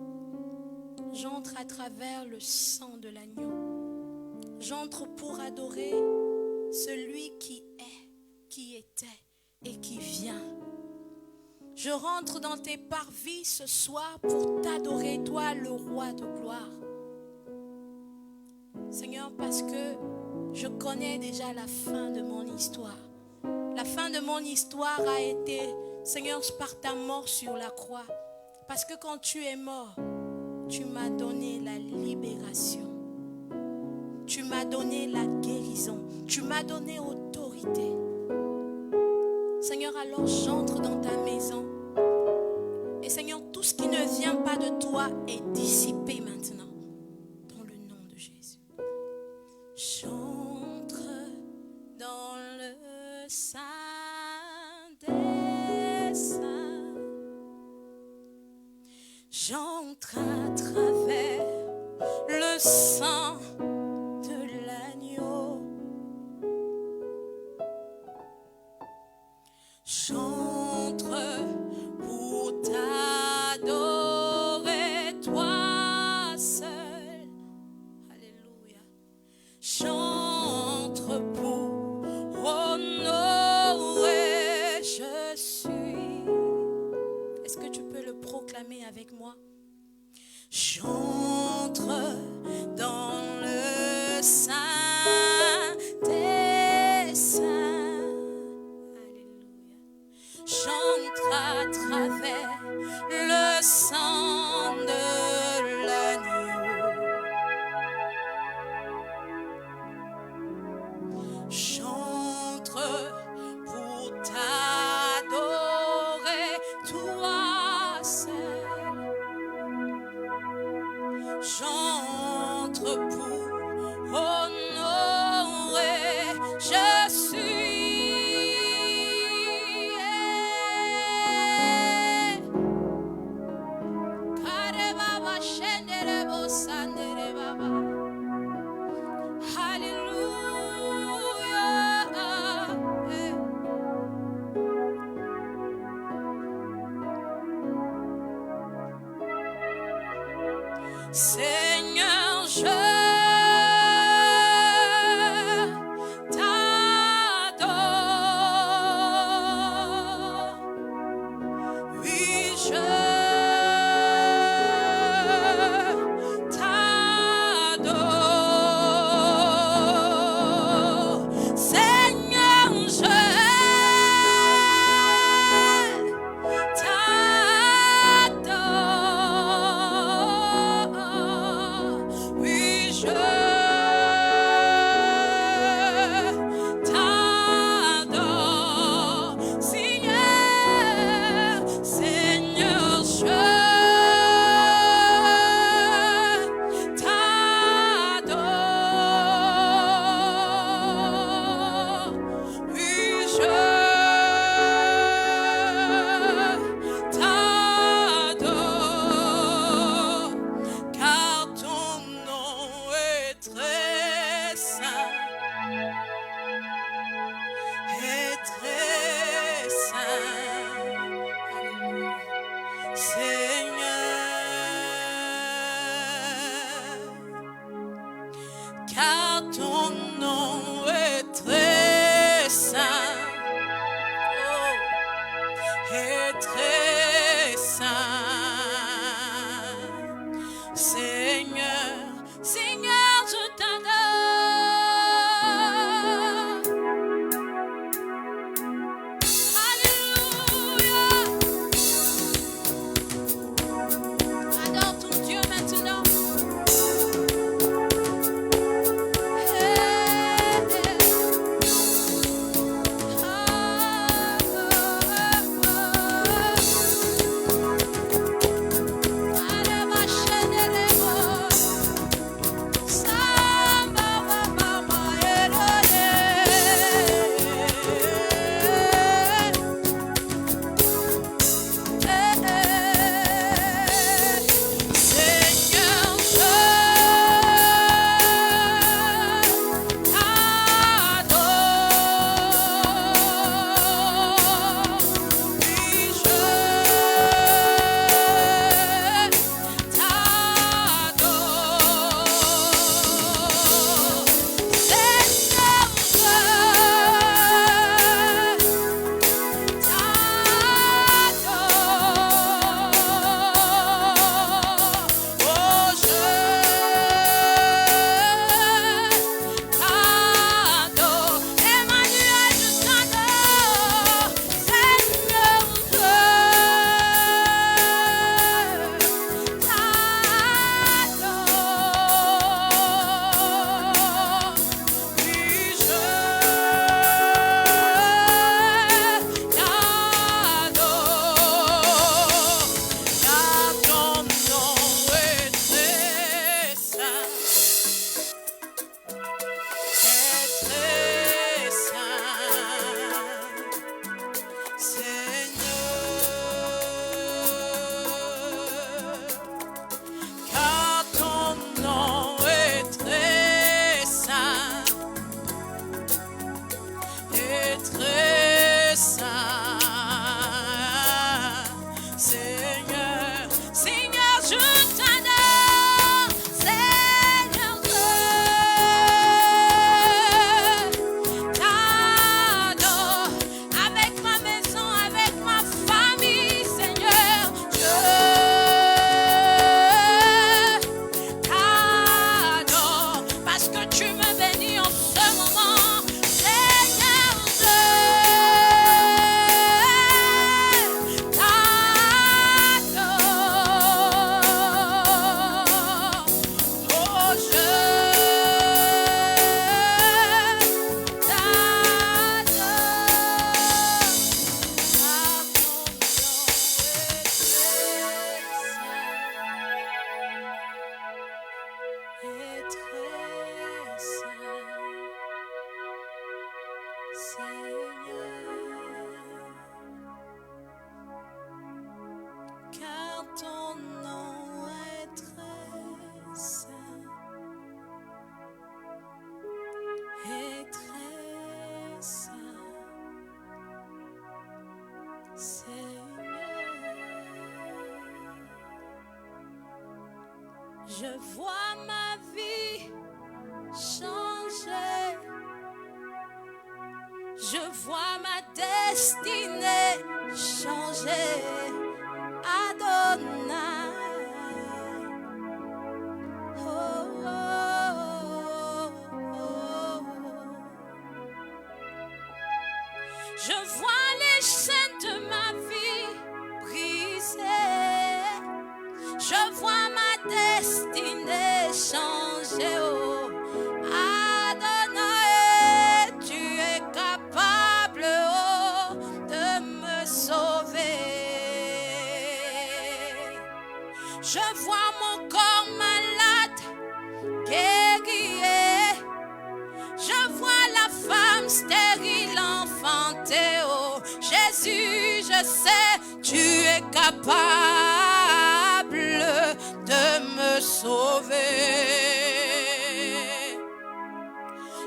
J'entre à travers le sang de l'agneau. J'entre pour adorer celui qui est, qui était et qui vient. Je rentre dans tes parvis ce soir pour t'adorer, toi le roi de gloire. Seigneur, parce que je connais déjà la fin de mon histoire. La fin de mon histoire a été, Seigneur, par ta mort sur la croix. Parce que quand tu es mort, tu m'as donné la libération. Tu m'as donné la guérison. Tu m'as donné autorité. Seigneur, alors j'entre dans ta maison. Et Seigneur, tout ce qui ne vient pas de toi est dissipé maintenant. Dans le nom de Jésus. J'entre dans le Saint des Saints. J'entre à J'entre dans le Saint des Saints. Alléluia. J'entre à travers le sang de l'agneau. J'entre pour t'adorer, toi seul. J'entre pour honorer, je suis. Kare baba shendere bo sandere baba. Hallelujah. Seigneur, je t'adore. Oui, je t'adore. Seigneur, je t'adore. Oui, je t'adore. Seigneur, Seigneur, je t'adore. Oui, je t'adore, car ton nom est très saint, est très saint. Alléluia. Seigneur, car ton nom est très saint, oh, est très saint. Seigneur, Seigneur, je t'adore. Alléluia. Adore ton Dieu maintenant. Je vois ma vie changer. Je vois ma destinée changer. Adonai. Oh, oh, oh, oh. Je vois les chaînes de ma vie briser. Je vois ma destinée changer. Oh, Adonai, tu es capable oh, de me sauver. Je vois mon corps malade guéri. Je vois la femme stérile enfantée. Oh, Jésus, je sais, tu es capable de me sauver.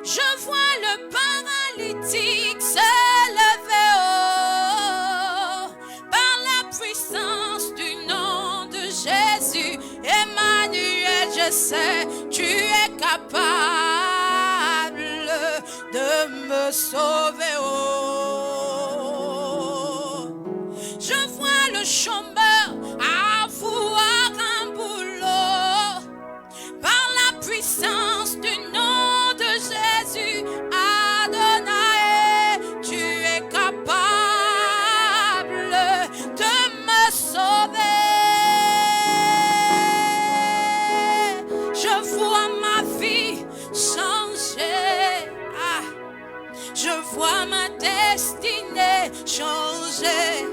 Je vois le paralytique se lever oh, par la puissance du nom de Jésus. Emmanuel, je sais, tu es capable de me sauver. Oh. Je vois le chômeur avoir un boulot par la puissance du nom de Jésus. Adonai, tu es capable de me sauver. Je vois ma vie changer. Ah. Je vois ma destinée changer.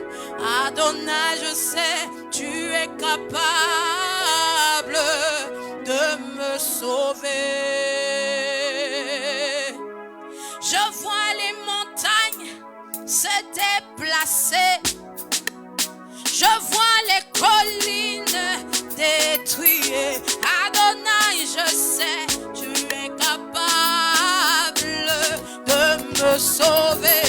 Adonai, je sais, tu es capable de me sauver. Je vois les montagnes se déplacer. Je vois les collines détruites. Adonai, je sais, tu es capable de me sauver.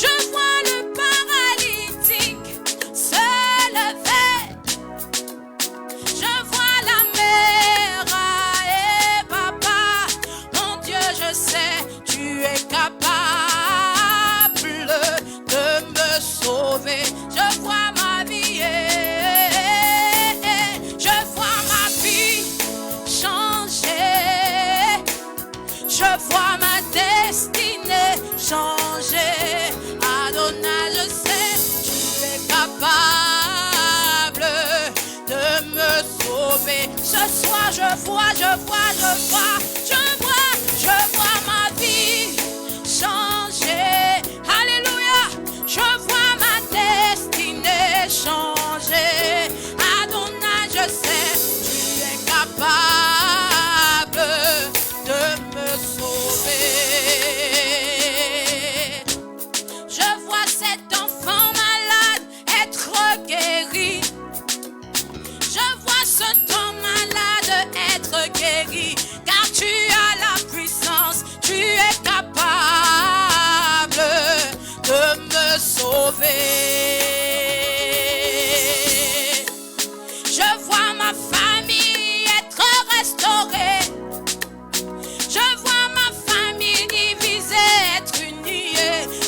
Je vois le paralytique se lever. Je vois la mer et papa. Mon Dieu, je sais, tu es capable de me sauver. Je vois ma vie, je vois ma vie changer. Je vois ma destinée changer. Adonai, je sais, tu es capable de me sauver. Ce soir, je vois ma vie changer. Alléluia. Je vois ma destinée changer. Adonai, je sais, tu es capable de me sauver. Je vois cet enfant malade être guéri. Je vois cet homme malade être guéri. Car tu as la puissance, tu es capable de me sauver. Je vois ma famille être restaurée. Je vois ma famille divisée, être unie.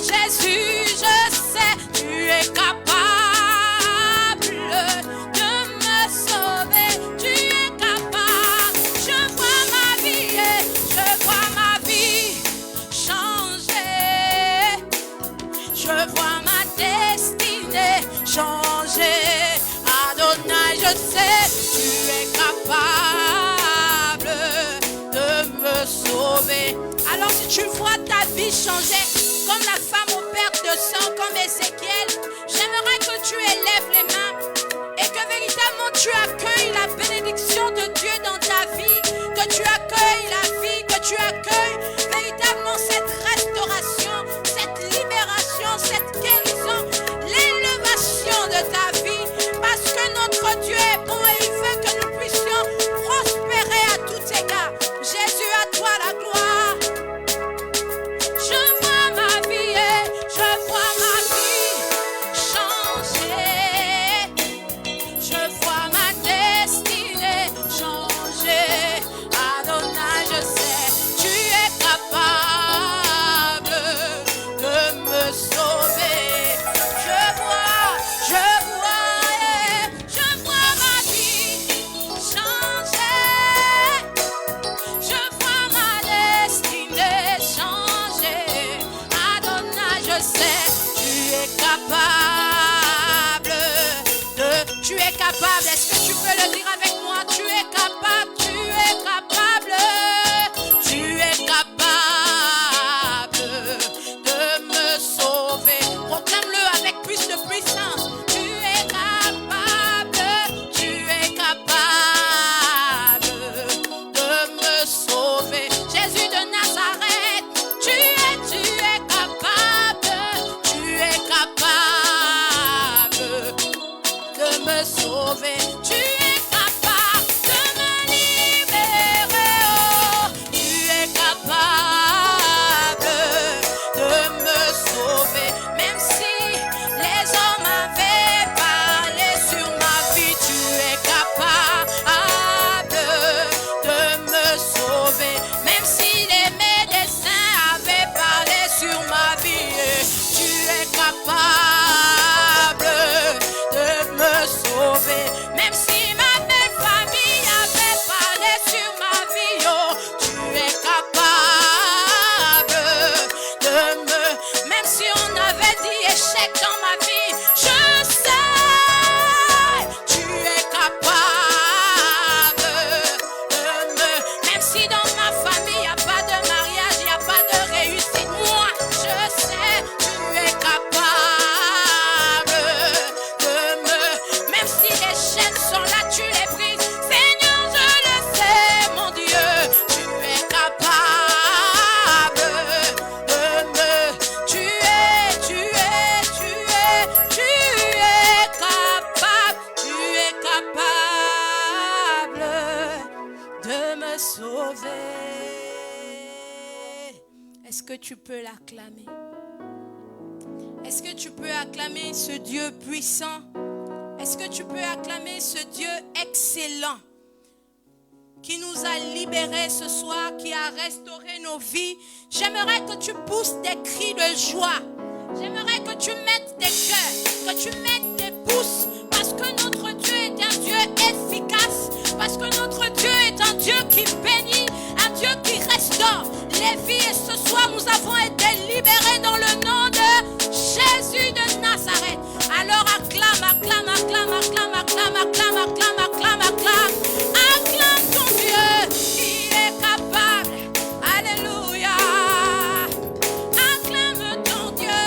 Jésus, je sais, tu es capable de me sauver. Tu es capable. Je vois ma vie changer. Je vois ma destinée changer. Adonai, je sais, tu es capable de me sauver. Alors si tu vois ta vie changer comme la femme aux pertes de sang, comme Ézéchiel, j'aimerais que tu élèves les mains et que véritablement tu accueilles la bénédiction de Dieu dans ta vie, que tu accueilles la vie, que tu accueilles véritablement cette restauration, cette libération, cette guérison, l'élevation de ta vie, parce que notre Dieu est bon et il veut que nous puissions prospérer à tout égard. Jésus, à toi la gloire. Je vois ma vie changer. Je vois ma sauver. Tu es capable de me libérer. Oh, tu es capable de me sauver. Même si les hommes avaient parlé sur ma vie, tu es capable de me sauver. Même si les médecins avaient parlé sur ma vie, tu es capable de me sauver. Même si ma belle famille avait parlé sur ma vie, oh, tu es capable de me... Même si on avait dit échec dans ma vie, je sais, tu es capable de me... Même si dans ma famille il n'y a pas de mariage, il n'y a pas de réussite, moi je sais, tu es capable de me... Même si les chaînes sont là, tu les brises, Seigneur, je le sais, mon Dieu, tu es capable de me... Tu es capable de me sauver. Est-ce que tu peux l'acclamer? Est-ce que tu peux acclamer ce Dieu puissant? Est-ce que tu peux acclamer ce Dieu excellent qui nous a libérés ce soir, qui a restauré nos vies? J'aimerais que tu pousses des cris de joie. J'aimerais que tu mettes des cœurs, que tu mettes des pouces, parce que notre Dieu est un Dieu efficace, parce que notre Dieu est un Dieu qui bénit, un Dieu qui restaure les vies. Et ce soir, nous avons été libérés dans le nom de Jésus de Nazareth. Alors acclame, acclame, acclame, acclame, acclame, acclame, acclame, acclame, acclame. Acclame ton Dieu, il est capable. Alléluia. Acclame ton Dieu,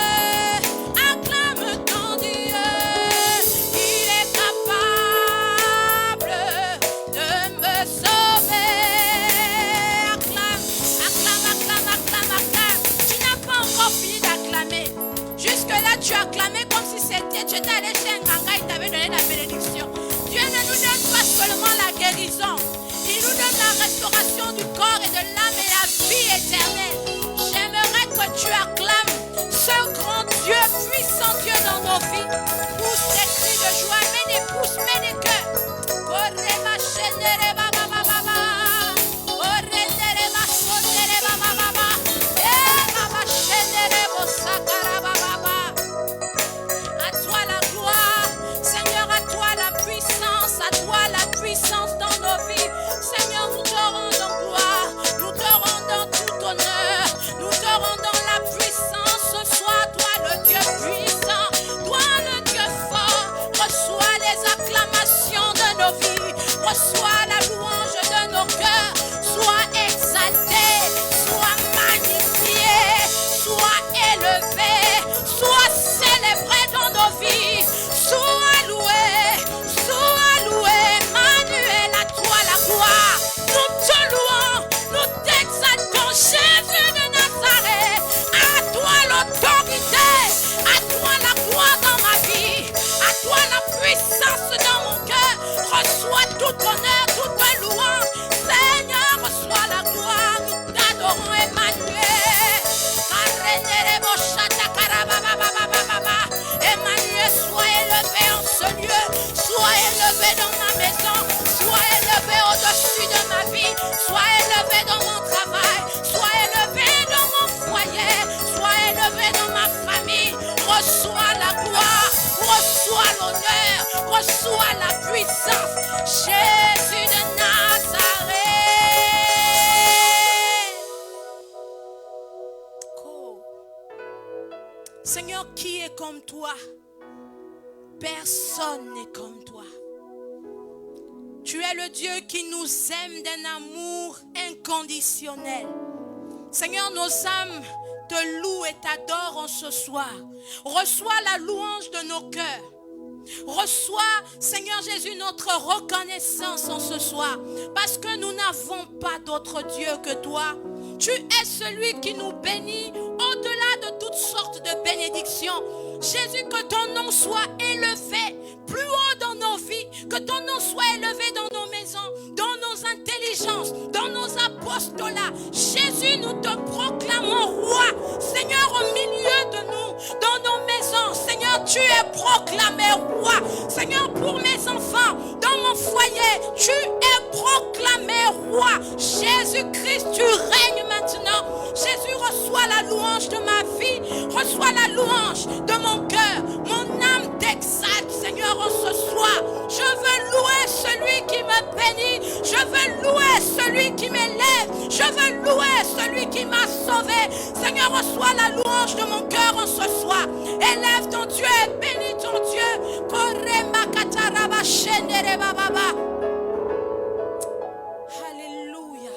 acclame ton Dieu. Il est capable de me sauver. Acclame, acclame, acclame, acclame, acclame. Tu n'as pas encore fini d'acclamer. Jusque-là, tu as acclamé comme si c'était, tu étais allé chez un ganga, il t'avait donné la bénédiction. Dieu ne nous donne pas seulement la guérison, il nous donne la restauration du corps et de l'âme et la vie éternelle. J'aimerais que tu acclames ce grand Dieu, puissant Dieu dans nos vies. Pousse des cris de joie, mets des pouces, mets des cœurs. À toi la gloire, Seigneur, à toi la puissance, à toi la puissance dans nos vies. Seigneur, nous te rendons gloire, nous te rendons tout honneur, nous te rendons la puissance ce soir. Toi le Dieu puissant, toi le Dieu fort, reçois les acclamations de nos vies, reçois la louange de nos cœurs. Sois exalté, sois magnifié, sois élevé, sois célébré dans nos vies. Sois loué, Emmanuel, à toi la gloire. Nous te louons, nous t'exaltons, Jésus de Nazareth. À toi l'autorité, à toi la gloire dans ma vie, à toi la puissance dans mon cœur. Reçois tout honneur, toute louange. Seigneur, reçois la gloire, nous t'adorons, Emmanuel. Emmanuel, sois élevé en ce lieu, sois élevé dans ma maison, sois élevé au-dessus de ma vie, sois élevé dans mon travail, sois élevé dans mon foyer, sois élevé dans ma famille. Reçois la gloire, reçois l'honneur, reçois la puissance. Jésus de Nazareth. Seigneur, qui est comme toi? Personne n'est comme toi. Tu es le Dieu qui nous aime d'un amour inconditionnel. Seigneur, nos âmes te louent et t'adorent en ce soir. Reçois la louange de nos cœurs. Reçois, Seigneur Jésus, notre reconnaissance en ce soir. Parce que nous n'avons pas d'autre Dieu que toi. Tu es celui qui nous bénit au-delà de toutes sortes de bénédictions. Jésus, que ton nom soit élevé plus haut dans nos vies, que ton nom soit élevé dans nos maisons, dans nos intelligences, dans nos apostolats. Jésus, nous te proclamons roi. Seigneur, au milieu de nous, dans nos maisons, Seigneur, tu es proclamé roi. Seigneur, pour mes enfants, dans mon foyer, tu es proclamé roi. Jésus-Christ, tu règnes maintenant. Jésus, reçois la louange de ma vie, reçois la louange de mon cœur. Mon âme t'exalte, Seigneur, en ce soir. Je veux louer celui qui me bénit. Je veux louer celui qui m'élève. Je veux louer celui qui m'a sauvé. Seigneur, reçois la louange de mon cœur en ce soir. Élève ton Dieu et bénis ton Dieu. Alléluia.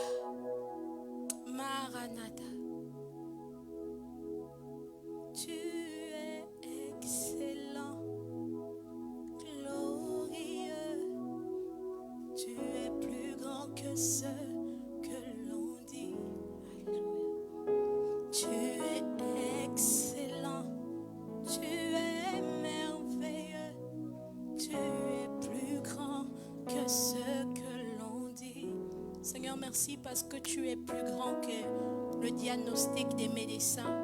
Maranatha. Tu es excellent, glorieux. Tu es plus grand que ce que l'on dit. Alléluia. Tu es excellent, tu es merveilleux. Tu es plus grand que ce que l'on dit. Seigneur, merci parce que tu es plus grand que le diagnostic des médecins.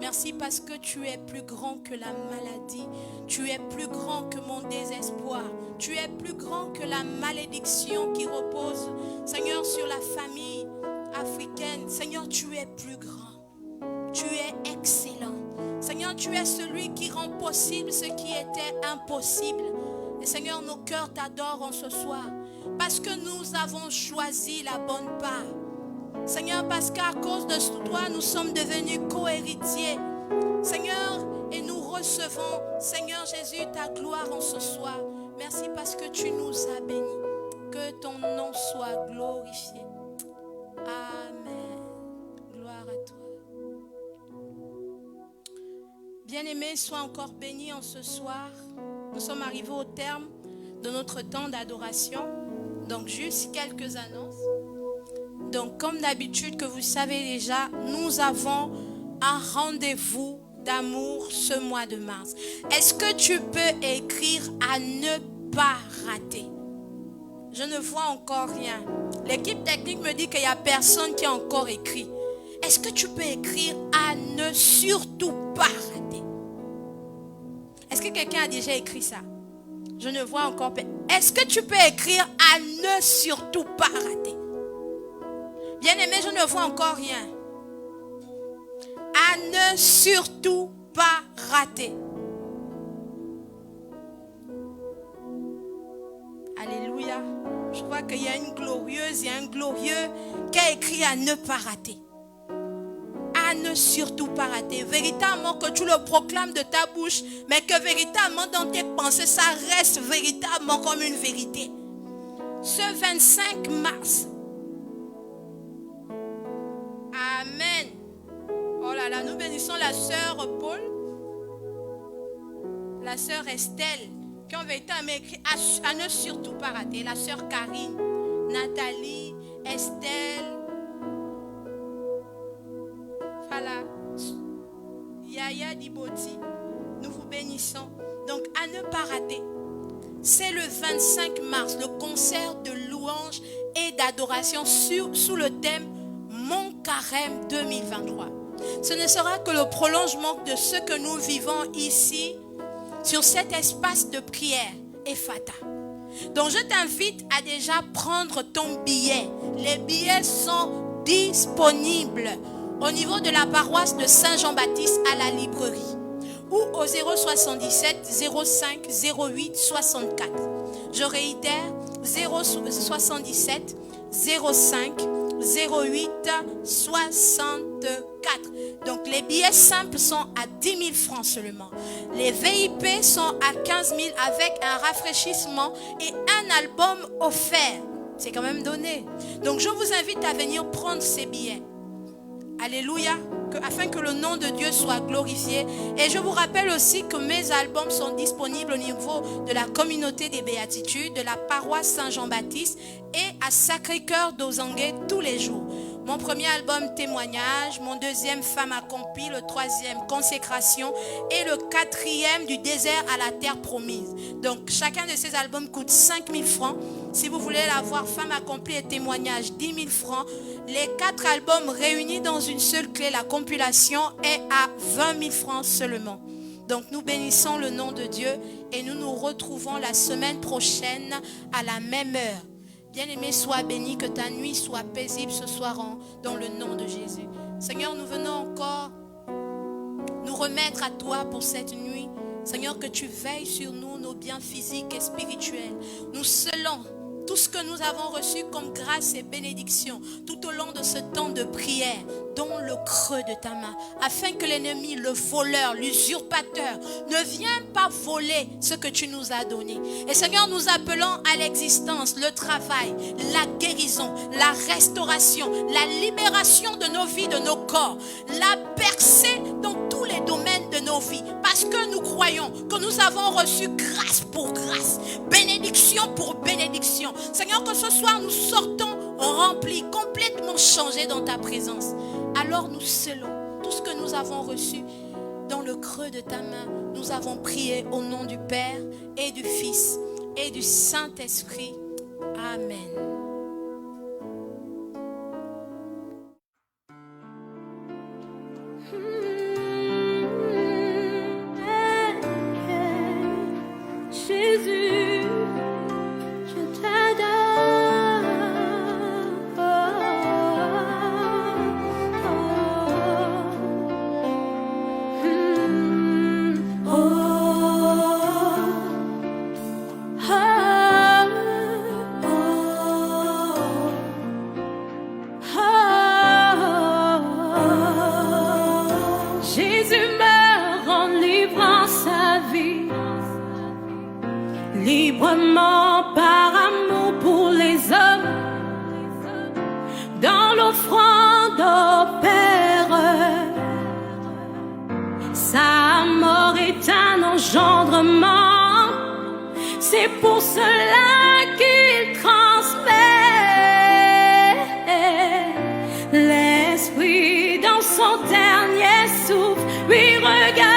Merci parce que tu es plus grand que la maladie. Tu es plus grand que mon désespoir. Tu es plus grand que la malédiction qui repose, Seigneur, sur la famille africaine. Seigneur, tu es plus grand. Tu es excellent. Seigneur, tu es celui qui rend possible ce qui était impossible. Et Seigneur, nos cœurs t'adorent en ce soir parce que nous avons choisi la bonne part. Seigneur, parce qu'à cause de toi, nous sommes devenus co-héritiers. Seigneur, et nous recevons, Seigneur Jésus, ta gloire en ce soir. Merci parce que tu nous as bénis. Que ton nom soit glorifié. Amen. Gloire à toi. Bien-aimés, sois encore bénis en ce soir. Nous sommes arrivés au terme de notre temps d'adoration. Donc, juste quelques annonces. Donc, comme d'habitude que vous savez déjà, nous avons un rendez-vous d'amour ce mois de mars. Est-ce que tu peux écrire à ne pas rater? Je ne vois encore rien. L'équipe technique me dit qu'il n'y a personne qui a encore écrit. Est-ce que tu peux écrire à ne surtout pas rater? Est-ce que quelqu'un a déjà écrit ça? Je ne vois encore pas. Est-ce que tu peux écrire à ne surtout pas rater? Bien-aimé, je ne vois encore rien. À ne surtout pas rater. Alléluia. Je vois qu'il y a une glorieuse, il y a un glorieux qui a écrit à ne pas rater. À ne surtout pas rater. Véritablement que tu le proclames de ta bouche, mais que véritablement dans tes pensées, ça reste véritablement comme une vérité. Ce 25 mars. Amen. Oh là là, nous bénissons la sœur Paul, la sœur Estelle, qui ont véritablement écrit à ne surtout pas rater. La sœur Karine, Nathalie, Estelle, voilà, Yaya Diboti, nous vous bénissons. Donc à ne pas rater. C'est le 25 mars, le concert de louange et d'adoration sous le thème Mon Carême 2023. Ce ne sera que le prolongement de ce que nous vivons ici sur cet espace de prière Ephata. Donc je t'invite à déjà prendre ton billet. Les billets sont disponibles au niveau de la paroisse de Saint-Jean-Baptiste à la librairie ou au 077 05 08 64. Je réitère 077 05 08 64. Donc les billets simples sont à 10 000 francs seulement. Les VIP sont à 15 000 avec un rafraîchissement et un album offert. C'est quand même donné. Donc je vous invite à venir prendre ces billets. Alléluia. Afin que le nom de Dieu soit glorifié. Et je vous rappelle aussi que mes albums sont disponibles au niveau de la communauté des Béatitudes, de la paroisse Saint-Jean-Baptiste et à Sacré-Cœur d'Ozangué tous les jours. Mon premier album, Témoignage. Mon deuxième, Femme accomplie. Le troisième, Consécration. Et le quatrième, Du désert à la terre promise. Donc, chacun de ces albums coûte 5 000 francs. Si vous voulez l'avoir, Femme accomplie et Témoignage, 10 000 francs. Les 4 albums réunis dans une seule clé, la compilation, est à 20 000 francs seulement. Donc, nous bénissons le nom de Dieu et nous nous retrouvons la semaine prochaine à la même heure. Bien-aimé, sois béni, que ta nuit soit paisible ce soir dans le nom de Jésus. Seigneur, nous venons encore nous remettre à toi pour cette nuit. Seigneur, que tu veilles sur nous, nos biens physiques et spirituels. Nous scellons tout ce que nous avons reçu comme grâce et bénédiction tout au long de ce temps de prière dans le creux de ta main, afin que l'ennemi, le voleur, l'usurpateur ne vienne pas voler ce que tu nous as donné. Et Seigneur, nous appelons à l'existence le travail, la guérison, la restauration, la libération de nos vies, de nos corps, la percée dans tous les domaines de nos vies, parce que nous croyons que nous avons reçu grâce pour grâce, bénédiction pour bénédiction. Seigneur, que ce soir nous sortons remplis, complètement changés dans ta présence. Alors nous scellons tout ce que nous avons reçu dans le creux de ta main. Nous avons prié au nom du Père et du Fils et du Saint-Esprit. Amen. Jésus, je t'adore. Jésus meurt en livrant sa vie, librement par amour pour les hommes, dans l'offrande au Père. Sa mort est un engendrement, c'est pour cela qu'il transmet l'esprit dans son dernier souffle. Oui, regarde.